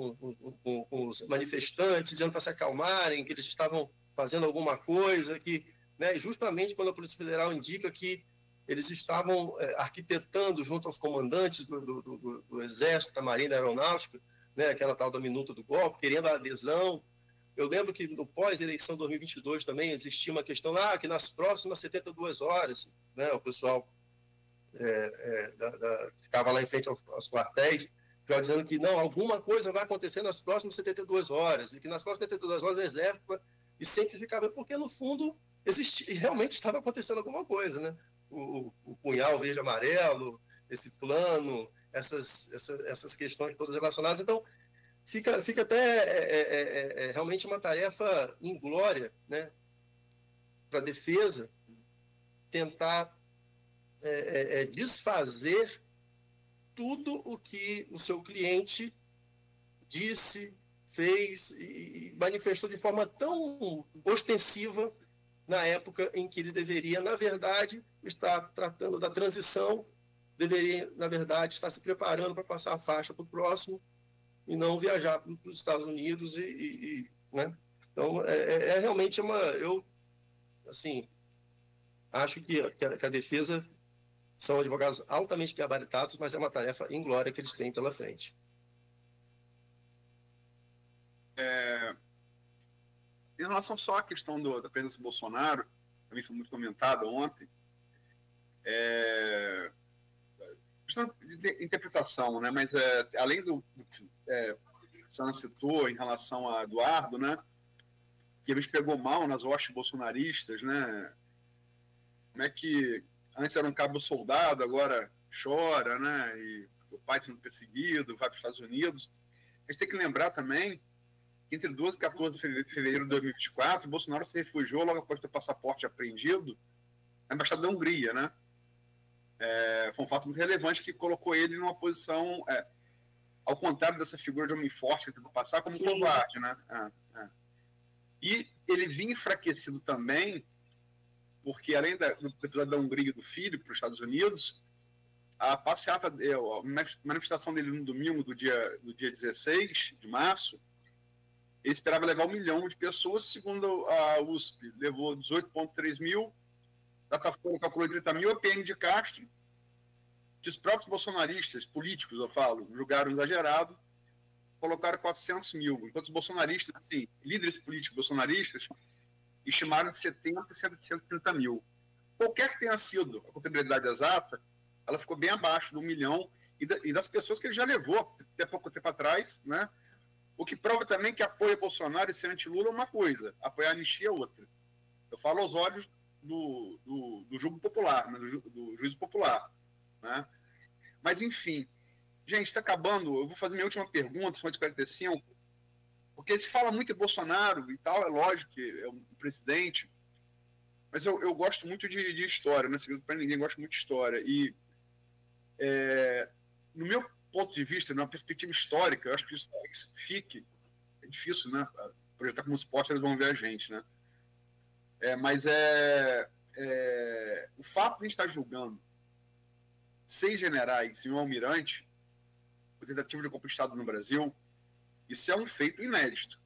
os manifestantes, dizendo para se acalmarem, que eles estavam fazendo alguma coisa, que, né, justamente quando a Polícia Federal indica que eles estavam arquitetando junto aos comandantes do Exército, da Marinha, da Aeronáutica, né, aquela tal da minuta do golpe, querendo a adesão. Eu lembro que no pós-eleição 2022 também existia uma questão lá, que nas próximas 72 horas, né, o pessoal ficava lá em frente aos quartéis, dizendo que não, alguma coisa vai acontecer nas próximas 72 horas, e que nas próximas 72 horas o Exército, e sempre ficava, porque no fundo realmente estava acontecendo alguma coisa, né? O punhal verde-amarelo, esse plano, essas questões todas relacionadas. Então, fica até realmente uma tarefa inglória, né, para a defesa tentar desfazer tudo o que o seu cliente disse, fez e manifestou de forma tão ostensiva na época em que ele deveria, na verdade, estar tratando da transição, deveria, na verdade, estar se preparando para passar a faixa para o próximo e não viajar para os Estados Unidos né? Então, realmente eu, assim, acho que a defesa são advogados altamente gabaritados, mas é uma tarefa inglória que eles têm pela frente. Em relação só à questão da presença do Bolsonaro, também foi muito comentada ontem, questão de interpretação, né? Mas além do que Sana citou em relação a Eduardo, né? Que ele pegou mal nas hostes bolsonaristas, né? Como é que antes era um cabo-soldado, agora chora, né? E o pai sendo perseguido, vai para os Estados Unidos. A gente tem que lembrar também que entre 12 e 14 de fevereiro de 2024, o Bolsonaro se refugiou logo após ter o passaporte apreendido na Embaixada da Hungria, né? Foi um fato muito relevante que colocou ele numa posição, ao contrário dessa figura de homem forte que tentou passar, como covarde, né? E ele vinha enfraquecido também, porque além do episódio da Hungria e do filho para os Estados Unidos, a passeata, a manifestação dele no domingo do dia 16 de março, ele esperava levar 1 milhão de pessoas, segundo a USP, levou 18,3 mil, Datafolha calculou 30 mil, a PM de Castro, que os próprios bolsonaristas, políticos, eu falo, julgaram exagerado, colocaram 400 mil, enquanto os bolsonaristas, assim, líderes políticos bolsonaristas, estimaram de 70 a 130 mil. Qualquer que tenha sido a contabilidade exata, ela ficou bem abaixo do 1 milhão e das pessoas que ele já levou até pouco tempo atrás, né? O que prova também que apoia Bolsonaro e ser anti-Lula é uma coisa, apoiar a anistia é outra. Eu falo aos olhos do julgo popular, né? do juízo popular, né? Mas, enfim, gente, está acabando. Eu vou fazer minha última pergunta, são 8h45, porque se fala muito em Bolsonaro e tal, é lógico que é um presidente, mas eu gosto muito de história, não é segredo para ninguém, gosto muito de história. E, no meu ponto de vista, numa perspectiva histórica, eu acho que isso fique, é difícil, né? Projetar como esporte, eles vão ver a gente, né? Mas o fato de a gente estar julgando 6 generais e um almirante por tentativa de golpe de Estado no Brasil, isso é um feito inédito.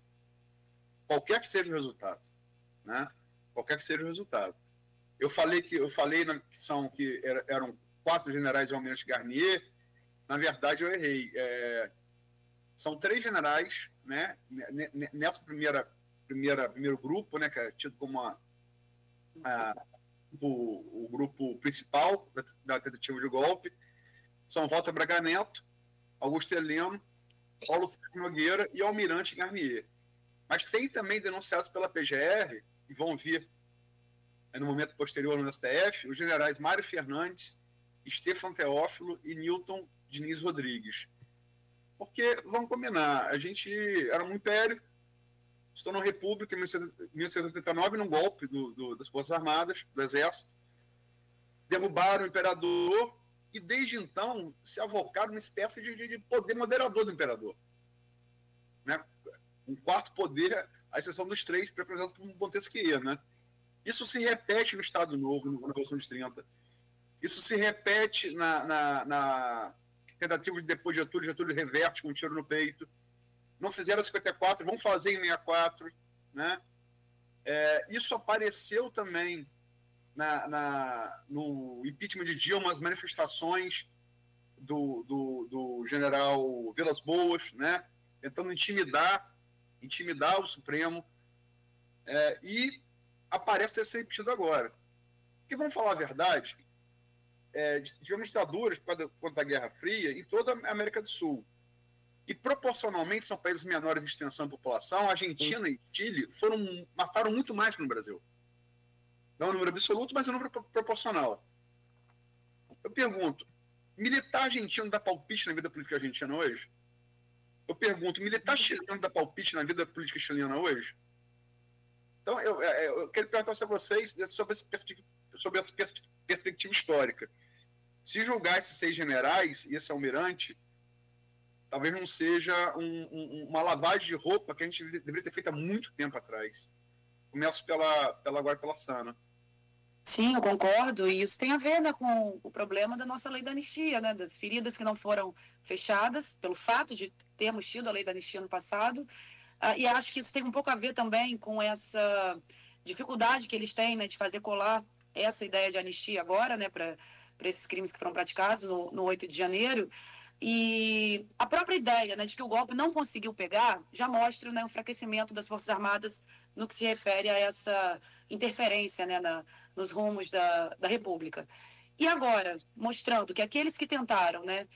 Qualquer que seja o resultado, né? Qualquer que seja o resultado. Eu falei na missão que eram 4 generais e um almirante Garnier. Na verdade, eu errei. São 3 generais, né? Nessa primeiro grupo, né? Que é tido como o grupo principal da tentativa de golpe. São Walter Braga Neto, Augusto Heleno, Paulo Sérgio Nogueira e almirante Garnier. Mas tem também denunciados pela PGR, e vão vir no momento posterior no STF, os generais Mário Fernandes, Stefan Teófilo e Newton Diniz Rodrigues. Porque, vamos combinar, a gente era um império, se tornou república em 1989, num golpe das Forças Armadas, do Exército, derrubaram o imperador e, desde então, se avocaram numa espécie de poder moderador do imperador. Né? Um quarto poder, à exceção dos 3, representado por Montesquieu, né? Isso se repete no Estado Novo, na Revolução de 30. Isso se repete na tentativa de depois de Getúlio reverte com um tiro no peito. Não fizeram 54, vão fazer em 64. Né? Isso apareceu também no impeachment de Dilma, as manifestações do general Vilas Boas, né? Tentando intimidar o Supremo. E aparece ter sido repetido agora. Porque, vamos falar a verdade, tivemos ditaduras contra a Guerra Fria em toda a América do Sul. E, proporcionalmente, são países menores em extensão de população. A Argentina e Chile mataram muito mais que no Brasil. Não é um número absoluto, mas é um número proporcional. Eu pergunto, militar argentino dá palpite na vida política argentina hoje? Eu pergunto, militar chileno dá palpite na vida política chilena hoje? Então, eu quero perguntar a vocês sobre essa perspectiva histórica. Se julgar esses 6 generais e esse almirante, talvez não seja uma lavagem de roupa que a gente deveria ter feito há muito tempo atrás. Começo agora pela Sana. Sim, eu concordo. E isso tem a ver, né, com o problema da nossa lei da anistia, né, das feridas que não foram fechadas pelo fato de termos tido a lei da anistia no passado. E acho que isso tem um pouco a ver também com essa dificuldade que eles têm, né, de fazer colar essa ideia de anistia agora, né, para esses crimes que foram praticados no 8 de janeiro. E a própria ideia, né, de que o golpe não conseguiu pegar já mostra, né, o enfraquecimento das Forças Armadas no que se refere a essa interferência, né, nos rumos da República. E agora, mostrando que aqueles que tentaram, né,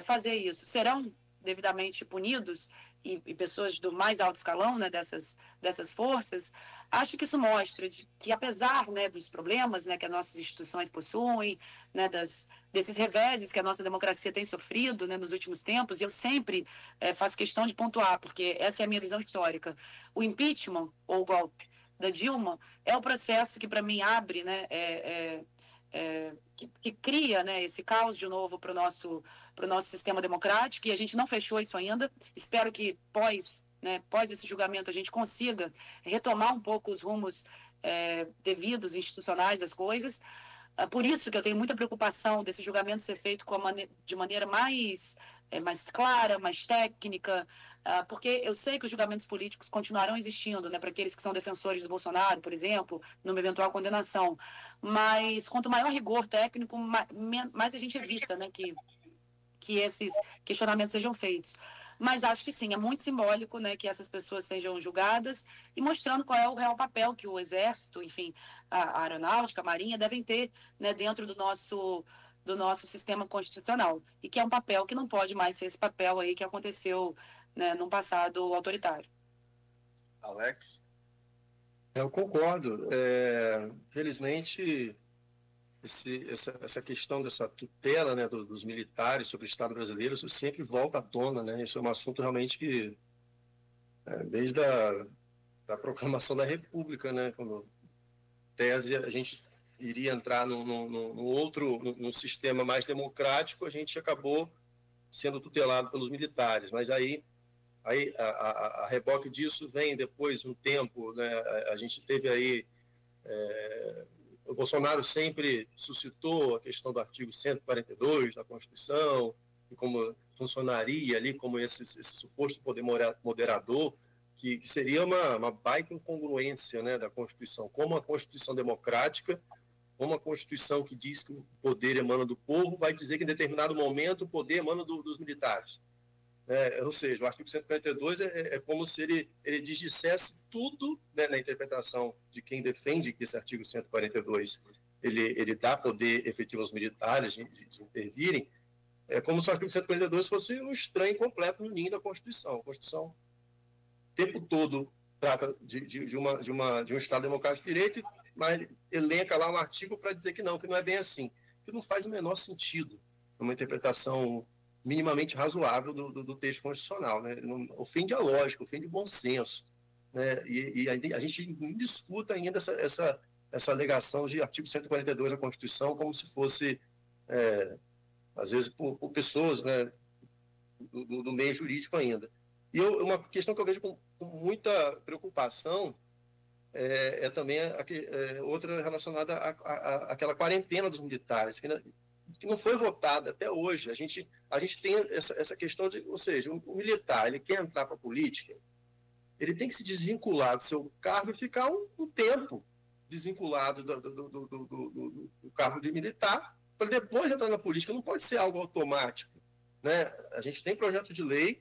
fazer isso serão devidamente punidos, e pessoas do mais alto escalão, né, dessas forças, acho que isso mostra que, apesar, né, dos problemas, né, que as nossas instituições possuem, né, desses reveses que a nossa democracia tem sofrido, né, nos últimos tempos, e eu sempre faço questão de pontuar, porque essa é a minha visão histórica. O impeachment, ou o golpe da Dilma, é o processo que, para mim, abre, né, que cria, né, esse caos de novo para o nosso sistema democrático, e a gente não fechou isso ainda. Espero que pós esse julgamento a gente consiga retomar um pouco os rumos devidos, institucionais das coisas. Por isso que eu tenho muita preocupação desse julgamento ser feito de maneira mais clara, mais técnica, porque eu sei que os julgamentos políticos continuarão existindo, né, para aqueles que são defensores do Bolsonaro, por exemplo, numa eventual condenação. Mas quanto maior rigor técnico, mais a gente evita, né, que esses questionamentos sejam feitos. Mas acho que sim, é muito simbólico, né, que essas pessoas sejam julgadas e mostrando qual é o real papel que o Exército, enfim, a Aeronáutica, a Marinha devem ter, né, dentro do nosso do nosso sistema constitucional, e que é um papel que não pode mais ser esse papel aí que aconteceu, né, num passado autoritário. Alex? Eu concordo. Felizmente, essa questão dessa tutela, né, dos militares sobre o Estado brasileiro sempre volta à tona, né? Isso é um assunto realmente que, desde a proclamação da República, né, quando tese a gente iria entrar num sistema mais democrático, a gente acabou sendo tutelado pelos militares. Mas aí a reboque disso vem depois de um tempo, né? A gente teve aí o Bolsonaro sempre suscitou a questão do artigo 142 da Constituição e como funcionaria ali como esse suposto poder moderador, que seria uma baita incongruência, né, da Constituição, como a Constituição democrática, como a Constituição que diz que o poder emana do povo, vai dizer que em determinado momento o poder emana dos militares. Ou seja, o artigo 142 é como se ele dissesse tudo, né, na interpretação de quem defende que esse artigo 142 ele dá poder efetivo aos militares de intervirem. É como se o artigo 142 fosse um estranho completo no ninho da Constituição. A Constituição, o tempo todo, trata de um Estado democrático de direito, mas elenca lá um artigo para dizer que não é bem assim, que não faz o menor sentido uma interpretação minimamente razoável do texto constitucional, né? Ofende a lógica, ofende o bom senso, né? E a gente discuta ainda essa alegação de artigo 142 da Constituição como se fosse, às vezes, por pessoas, né, do meio jurídico ainda. E uma questão que eu vejo com muita preocupação é também outra relacionada àquela quarentena dos militares, que não foi votada até hoje. A gente tem essa questão de, ou seja, o militar, ele quer entrar para a política, ele tem que se desvincular do seu cargo e ficar um tempo desvinculado do cargo de militar, para depois entrar na política. Não pode ser algo automático, né? A gente tem projeto de lei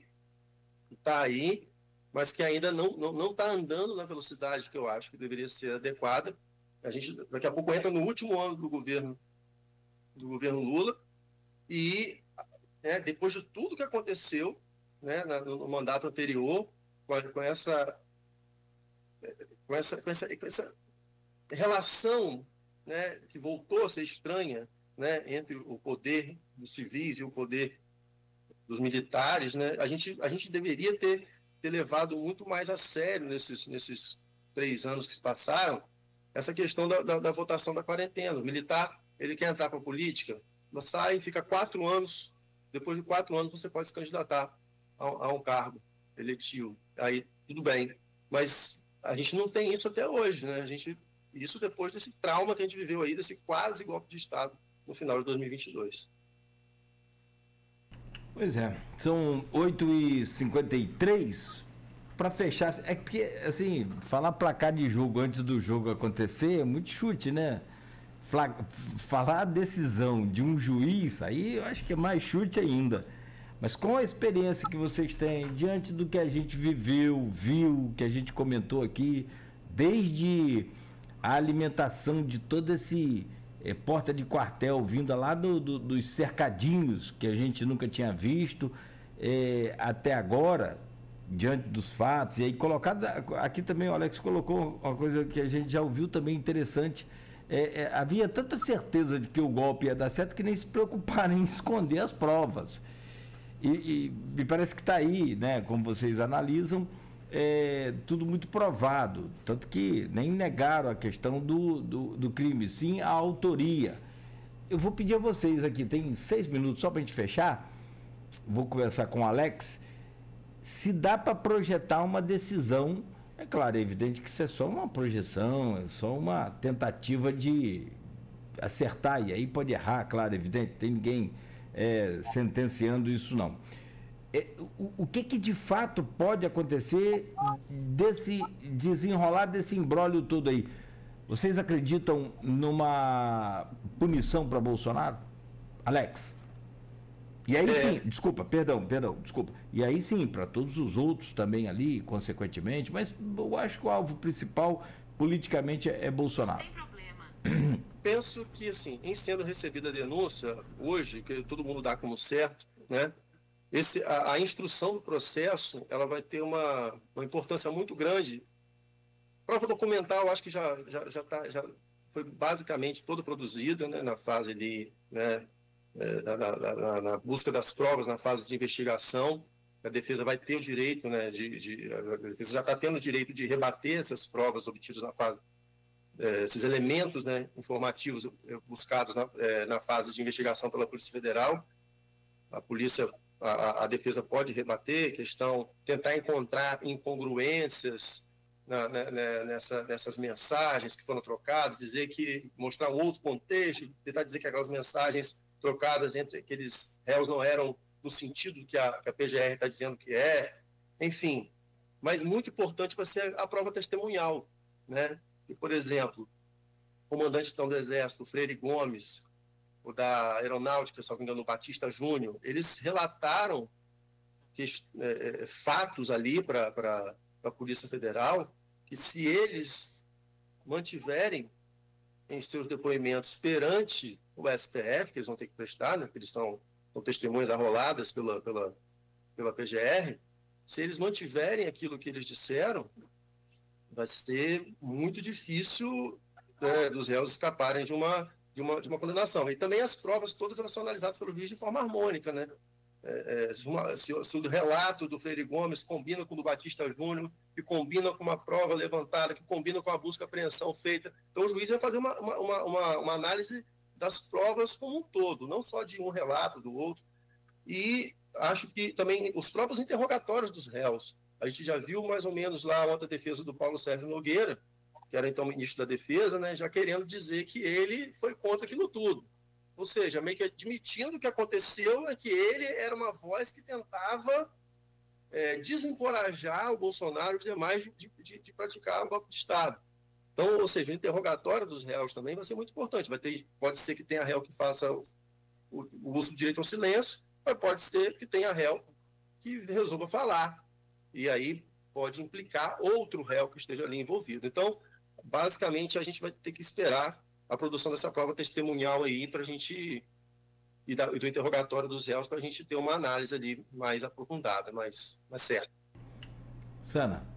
que está aí, mas que ainda não está andando na velocidade que eu acho que deveria ser adequada. A gente, daqui a pouco, entra no último ano do governo Lula, e depois de tudo que aconteceu, né, no mandato anterior, com essa relação, né, que voltou a ser estranha, né, entre o poder dos civis e o poder dos militares, né, a gente deveria ter levado muito mais a sério nesses 3 anos que se passaram essa questão da votação da quarentena. O militar, ele quer entrar para a política, sai, fica 4 anos, depois de 4 anos você pode se candidatar a um cargo eletivo. Aí, tudo bem. Mas a gente não tem isso até hoje, né? Isso depois desse trauma que a gente viveu aí, desse quase golpe de Estado no final de 2022. Pois é, são 8h53. Para fechar, é porque, assim, falar placar de jogo antes do jogo acontecer é muito chute, né? Falar a decisão de um juiz, aí eu acho que é mais chute ainda. Mas com a experiência que vocês têm, diante do que a gente viu, que a gente comentou aqui, desde a alimentação de todo esse porta de quartel vindo lá dos cercadinhos, que a gente nunca tinha visto, até agora, diante dos fatos, e aí colocados, aqui também o Alex colocou uma coisa que a gente já ouviu também interessante. Havia tanta certeza de que o golpe ia dar certo que nem se preocuparam em esconder as provas. E me parece que está aí, né, como vocês analisam, tudo muito provado. Tanto que nem negaram a questão do crime, sim a autoria. Eu vou pedir a vocês aqui, tem 6 minutos só para a gente fechar. Vou conversar com o Alex. Se dá para projetar uma decisão. É claro, é evidente que isso é só uma projeção, é só uma tentativa de acertar, e aí pode errar, claro, é evidente, tem ninguém sentenciando isso não. O que de fato pode acontecer desse desenrolar desse imbróglio todo aí? Vocês acreditam numa punição para Bolsonaro? Alex? E aí sim, perdão, desculpa. E aí sim, para todos os outros também ali, consequentemente, mas eu acho que o alvo principal politicamente é Bolsonaro. Não tem problema. penso que, assim, em sendo recebida a denúncia, hoje, que todo mundo dá como certo, né? A instrução do processo, ela vai ter uma importância muito grande. Prova documental, acho que já foi basicamente toda produzida, né, na fase ali, né, na busca das provas, na fase de investigação. A defesa vai ter o direito, né, a defesa já está tendo o direito de rebater essas provas obtidas na fase, esses elementos, né, informativos buscados na fase de investigação pela Polícia Federal. A defesa pode rebater tentar encontrar incongruências nessas mensagens que foram trocadas, mostrar um outro contexto, tentar dizer que aquelas mensagens trocadas entre aqueles réus não eram no sentido que a PGR está dizendo que é, enfim. Mas muito importante vai ser a prova testemunhal, né? E, por exemplo, o comandante então, do Exército, Freire Gomes, o da Aeronáutica, se não me engano, Batista Júnior, eles relataram fatos ali para a Polícia Federal, que se eles mantiverem em seus depoimentos perante o STF, que eles vão ter que prestar, né, porque eles são testemunhas arroladas pela PGR, se eles mantiverem aquilo que eles disseram, vai ser muito difícil dos réus escaparem de uma condenação. E também as provas todas elas são analisadas pelo juiz de forma harmônica, né? Se o relato do Freire Gomes combina com o do Batista Júnior, que combina com uma prova levantada, que combina com a busca e apreensão feita, então o juiz vai fazer uma análise das provas como um todo, não só de um relato do outro. E acho que também os próprios interrogatórios dos réus, a gente já viu mais ou menos lá a outra defesa do Paulo Sérgio Nogueira, que era então ministro da Defesa, né, já querendo dizer que ele foi contra aquilo tudo. Ou seja, meio que admitindo que aconteceu é que ele era uma voz que tentava desencorajar o Bolsonaro e os demais de praticar o golpe de Estado. Então, ou seja, o interrogatório dos réus também vai ser muito importante. Pode ser que tenha réu que faça o uso do direito ao silêncio, mas pode ser que tenha réu que resolva falar. E aí pode implicar outro réu que esteja ali envolvido. Então, basicamente, a gente vai ter que esperar a produção dessa prova testemunhal aí para a gente e do interrogatório dos réus para a gente ter uma análise ali mais aprofundada, mais certa. Sana.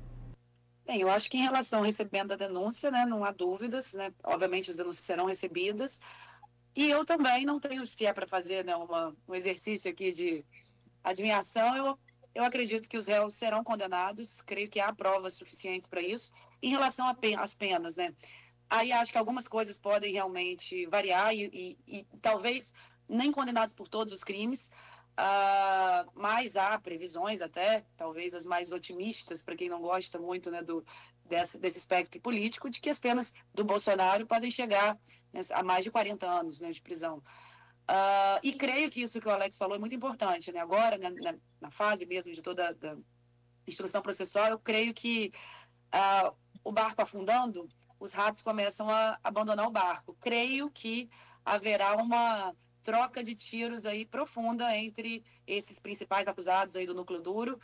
Bem, eu acho que em relação ao recebimento da denúncia, né, não há dúvidas, né? Obviamente as denúncias serão recebidas. E eu também não tenho, se é para fazer, né, um exercício aqui de adivinhação, eu acredito que os réus serão condenados, creio que há provas suficientes para isso. Em relação às penas, né? Aí acho que algumas coisas podem realmente variar e talvez nem condenados por todos os crimes, mas há previsões até, talvez as mais otimistas, para quem não gosta muito, né, desse espectro político, de que as penas do Bolsonaro podem chegar, né, a mais de 40 anos, né, de prisão. E creio que isso que o Alex falou é muito importante, né? Agora, né, na fase mesmo de toda a instrução processual, eu creio que o barco afundando, os ratos começam a abandonar o barco. Creio que haverá uma troca de tiros aí profunda entre esses principais acusados aí do núcleo duro,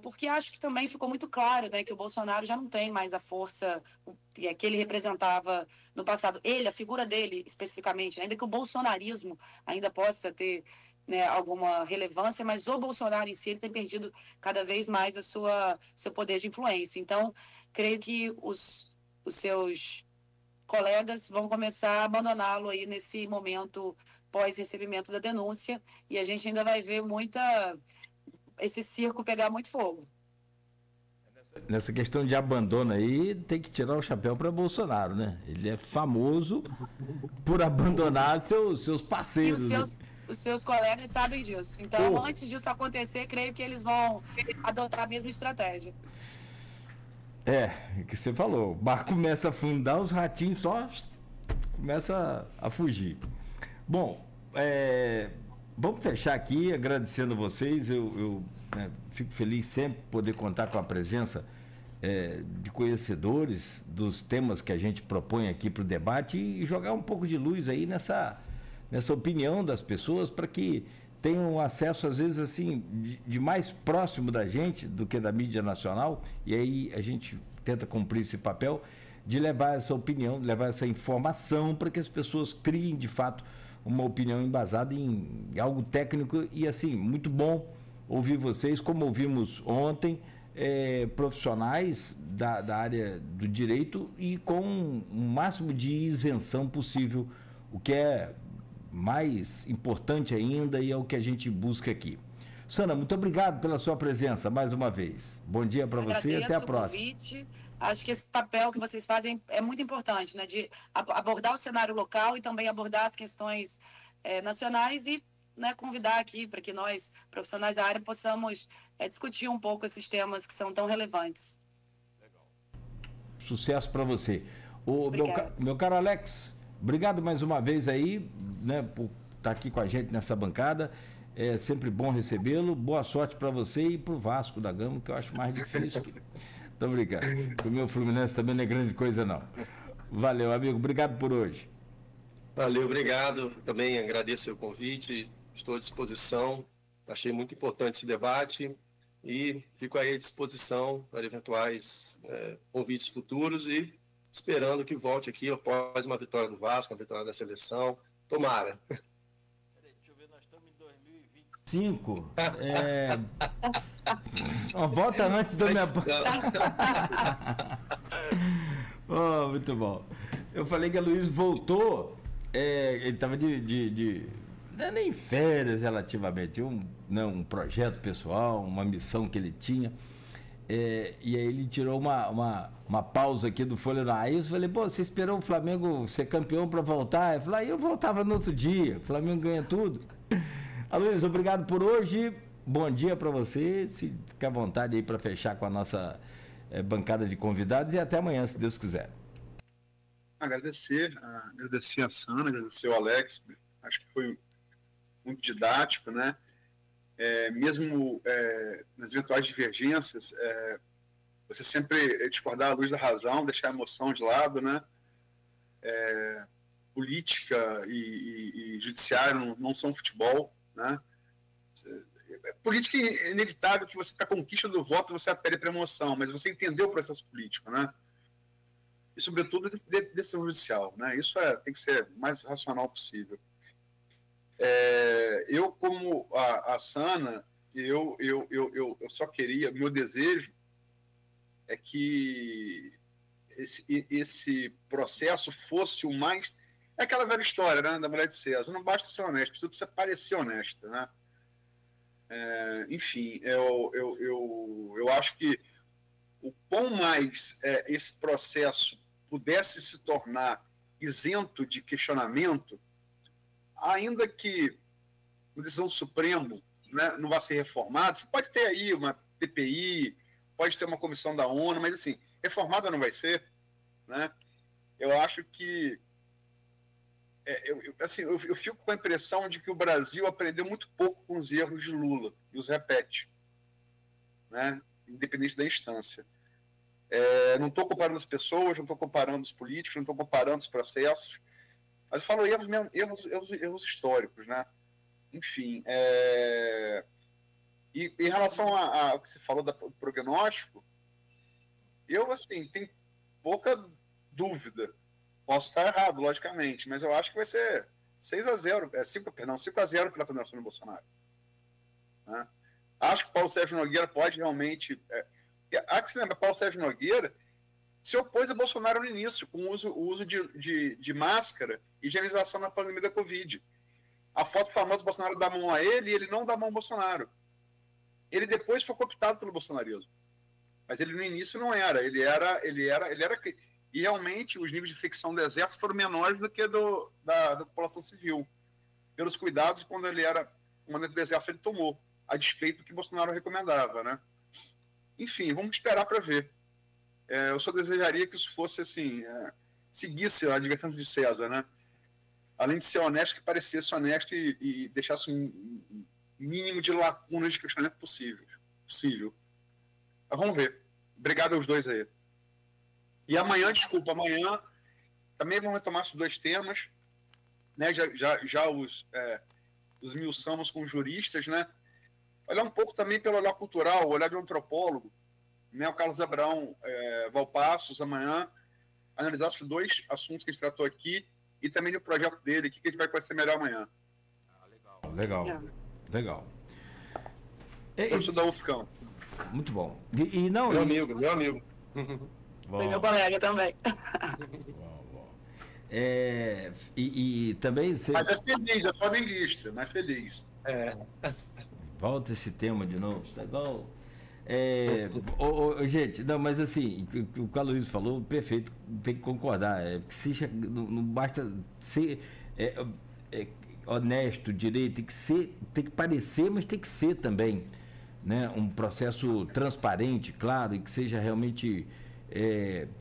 porque acho que também ficou muito claro, né, que o Bolsonaro já não tem mais a força que ele representava no passado. Ele, a figura dele especificamente, ainda que o bolsonarismo ainda possa ter, né, alguma relevância, mas o Bolsonaro em si ele tem perdido cada vez mais seu poder de influência. Então, creio que os seus colegas vão começar a abandoná-lo aí nesse momento pós-recebimento da denúncia, e a gente ainda vai ver esse circo pegar muito fogo. Nessa questão de abandono aí, tem que tirar o chapéu para Bolsonaro, né? Ele é famoso por abandonar seus parceiros. E os seus colegas sabem disso. Então, antes disso acontecer, creio que eles vão adotar a mesma estratégia. Que você falou, o barco começa a afundar, os ratinhos só começam a fugir. Bom, vamos fechar aqui agradecendo vocês. Eu fico feliz sempre poder contar com a presença de conhecedores dos temas que a gente propõe aqui para o debate e jogar um pouco de luz aí nessa opinião das pessoas para que tenham acesso, às vezes, assim, de mais próximo da gente do que da mídia nacional, e aí a gente tenta cumprir esse papel de levar essa opinião, levar essa informação para que as pessoas criem, de fato, uma opinião embasada em algo técnico e, assim, muito bom ouvir vocês, como ouvimos ontem, profissionais da área do direito e com o máximo de isenção possível, o que é mais importante ainda e é o que a gente busca aqui. Sandra, muito obrigado pela sua presença mais uma vez. Bom dia para você e até a próxima. Convite. Acho que esse papel que vocês fazem é muito importante, né? De abordar o cenário local e também abordar as questões nacionais e, né, convidar aqui para que nós, profissionais da área, possamos discutir um pouco esses temas que são tão relevantes. Legal. Sucesso para você. Meu caro Alex, obrigado mais uma vez aí, né, por estar aqui com a gente nessa bancada. É sempre bom recebê-lo. Boa sorte para você e para o Vasco da Gama, que eu acho mais difícil. Tô brincando. O meu Fluminense também não é grande coisa, não. Valeu, amigo. Obrigado por hoje. Valeu, obrigado. Também agradeço o convite. Estou à disposição. Achei muito importante esse debate e fico aí à disposição para eventuais convites futuros e esperando que volte aqui após uma vitória do Vasco, uma vitória da seleção. Tomara. Deixa eu ver, nós estamos em 2025. Uma volta antes da minha... Oh, muito bom. Eu falei que a Luiz voltou, ele estava não é nem férias relativamente, um projeto pessoal, uma missão que ele tinha, e aí ele tirou uma pausa aqui do Folha no Ar. Aí eu falei, pô, você esperou o Flamengo ser campeão para voltar? Ele falou, aí eu voltava no outro dia, o Flamengo ganha tudo. Luiz, obrigado por hoje, bom dia para você, se fica à vontade aí para fechar com a nossa bancada de convidados e até amanhã, se Deus quiser. Agradecer a Sandra, agradecer ao Alex, acho que foi muito didático, né? Mesmo nas eventuais divergências, você sempre discordar à luz da razão, deixar a emoção de lado, né? Política e judiciário não são futebol, né? Política é inevitável que você, para a conquista do voto, você apele para a emoção, mas você entendeu o processo político, né? E, sobretudo, decisão judicial, né? Isso tem que ser o mais racional possível. Eu, como a Sana, eu só queria, meu desejo é que esse processo fosse o mais... É aquela velha história, né, da mulher de César. Não basta ser honesto, precisa parecer honesta, né? Enfim, eu acho que o quão mais esse processo pudesse se tornar isento de questionamento, ainda que uma decisão do Supremo, né, não vai ser reformada, você pode ter aí uma TPI, pode ter uma comissão da ONU, mas assim, reformada não vai ser, né? Eu acho que eu fico com a impressão de que o Brasil aprendeu muito pouco com os erros de Lula e os repete, né? Independente da instância. Não estou comparando as pessoas, não estou comparando os políticos, não estou comparando os processos, mas eu falo erros históricos, né? Enfim, e em relação ao que você falou do prognóstico, eu, assim, tenho pouca dúvida. Posso estar errado, logicamente, mas eu acho que vai ser 6-0, 5-0 pela candidatura do Bolsonaro. Né? Acho que Paulo Sérgio Nogueira pode realmente... Há que se lembrar, Paulo Sérgio Nogueira se opôs a Bolsonaro no início, com o uso de máscara e higienização na pandemia da Covid. A foto famosa, Bolsonaro dá a mão a ele e ele não dá a mão ao Bolsonaro. Ele depois foi cooptado pelo bolsonarismo. Mas ele no início não era. Ele era... E realmente os níveis de infecção do exército foram menores do que da população civil. Pelos cuidados quando ele era comandante do exército, ele tomou, a despeito do que Bolsonaro recomendava, né? Enfim, vamos esperar para ver. Eu só desejaria que isso fosse assim, seguisse a direção de César, né? Além de ser honesto, que parecesse honesto e deixasse um mínimo de lacunas de questionamento possível. Mas vamos ver. Obrigado aos dois aí. E amanhã também vamos retomar esses dois temas, né? Já os esmiuçamos com juristas, né? Olhar um pouco também pelo olhar cultural, o olhar de um antropólogo, né? O Carlos Abraão Valpassos, amanhã. analisasse os 2 assuntos que a gente tratou aqui e também do projeto dele, o que a gente vai conhecer melhor amanhã. Legal. Professor da UFCAM. Muito bom. Meu amigo. Foi meu colega também. E também... Mas é feliz, é flamenguista, mas feliz. Volta esse tema de novo, tá igual... gente, não, mas assim, o que o Aloysio falou, perfeito, tem que concordar. Não basta ser honesto, direito, tem que parecer, mas tem que ser também, né? Um processo transparente, claro, e que seja realmente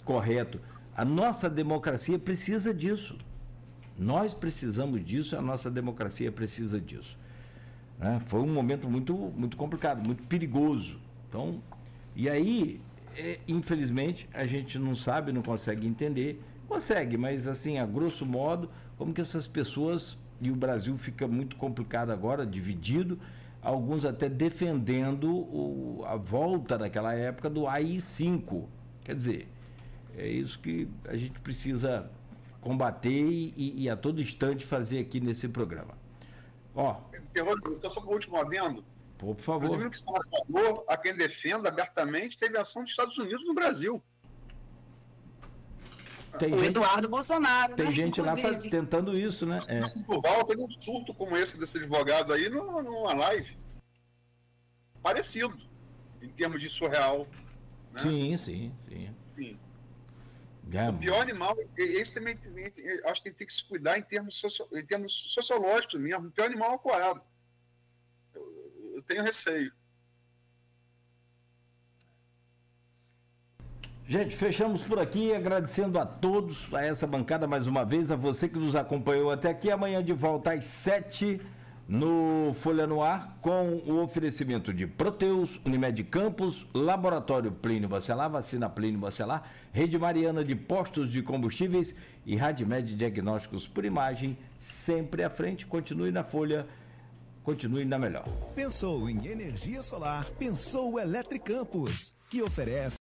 correto. A nossa democracia precisa disso. Nós precisamos disso, a nossa democracia precisa disso. Né? Foi um momento muito, muito complicado, muito perigoso. Então, e aí, infelizmente, a gente não sabe, não consegue entender. Consegue, mas assim, a grosso modo, como que essas pessoas, e o Brasil fica muito complicado agora, dividido, alguns até defendendo a volta naquela época do AI-5. Quer dizer, é isso que a gente precisa combater e a todo instante fazer aqui nesse programa. Só para o último adendo. Por favor. Inclusive, que está a favor, a quem defenda abertamente, teve ação dos Estados Unidos no Brasil. Eduardo Bolsonaro. Tem gente lá tentando isso, né? Teve um surto como esse desse advogado aí numa live. Parecido, em termos de surreal. Né? Sim. O pior animal, esse também acho que tem que se cuidar em termos sociológicos mesmo. O pior animal é o coelho. Eu tenho receio. Gente, fechamos por aqui, agradecendo a todos, a essa bancada mais uma vez, a você que nos acompanhou até aqui. Amanhã de volta às 7 no Folha no Ar, com o oferecimento de Proteus, Unimed Campos, Laboratório Plínio Bacelar, Vacina Plínio Bacelar, Rede Mariana de Postos de Combustíveis e Radmed Diagnósticos por Imagem, sempre à frente. Continue na Folha, continue na melhor. Pensou em energia solar? Pensou Eletricampos, que oferece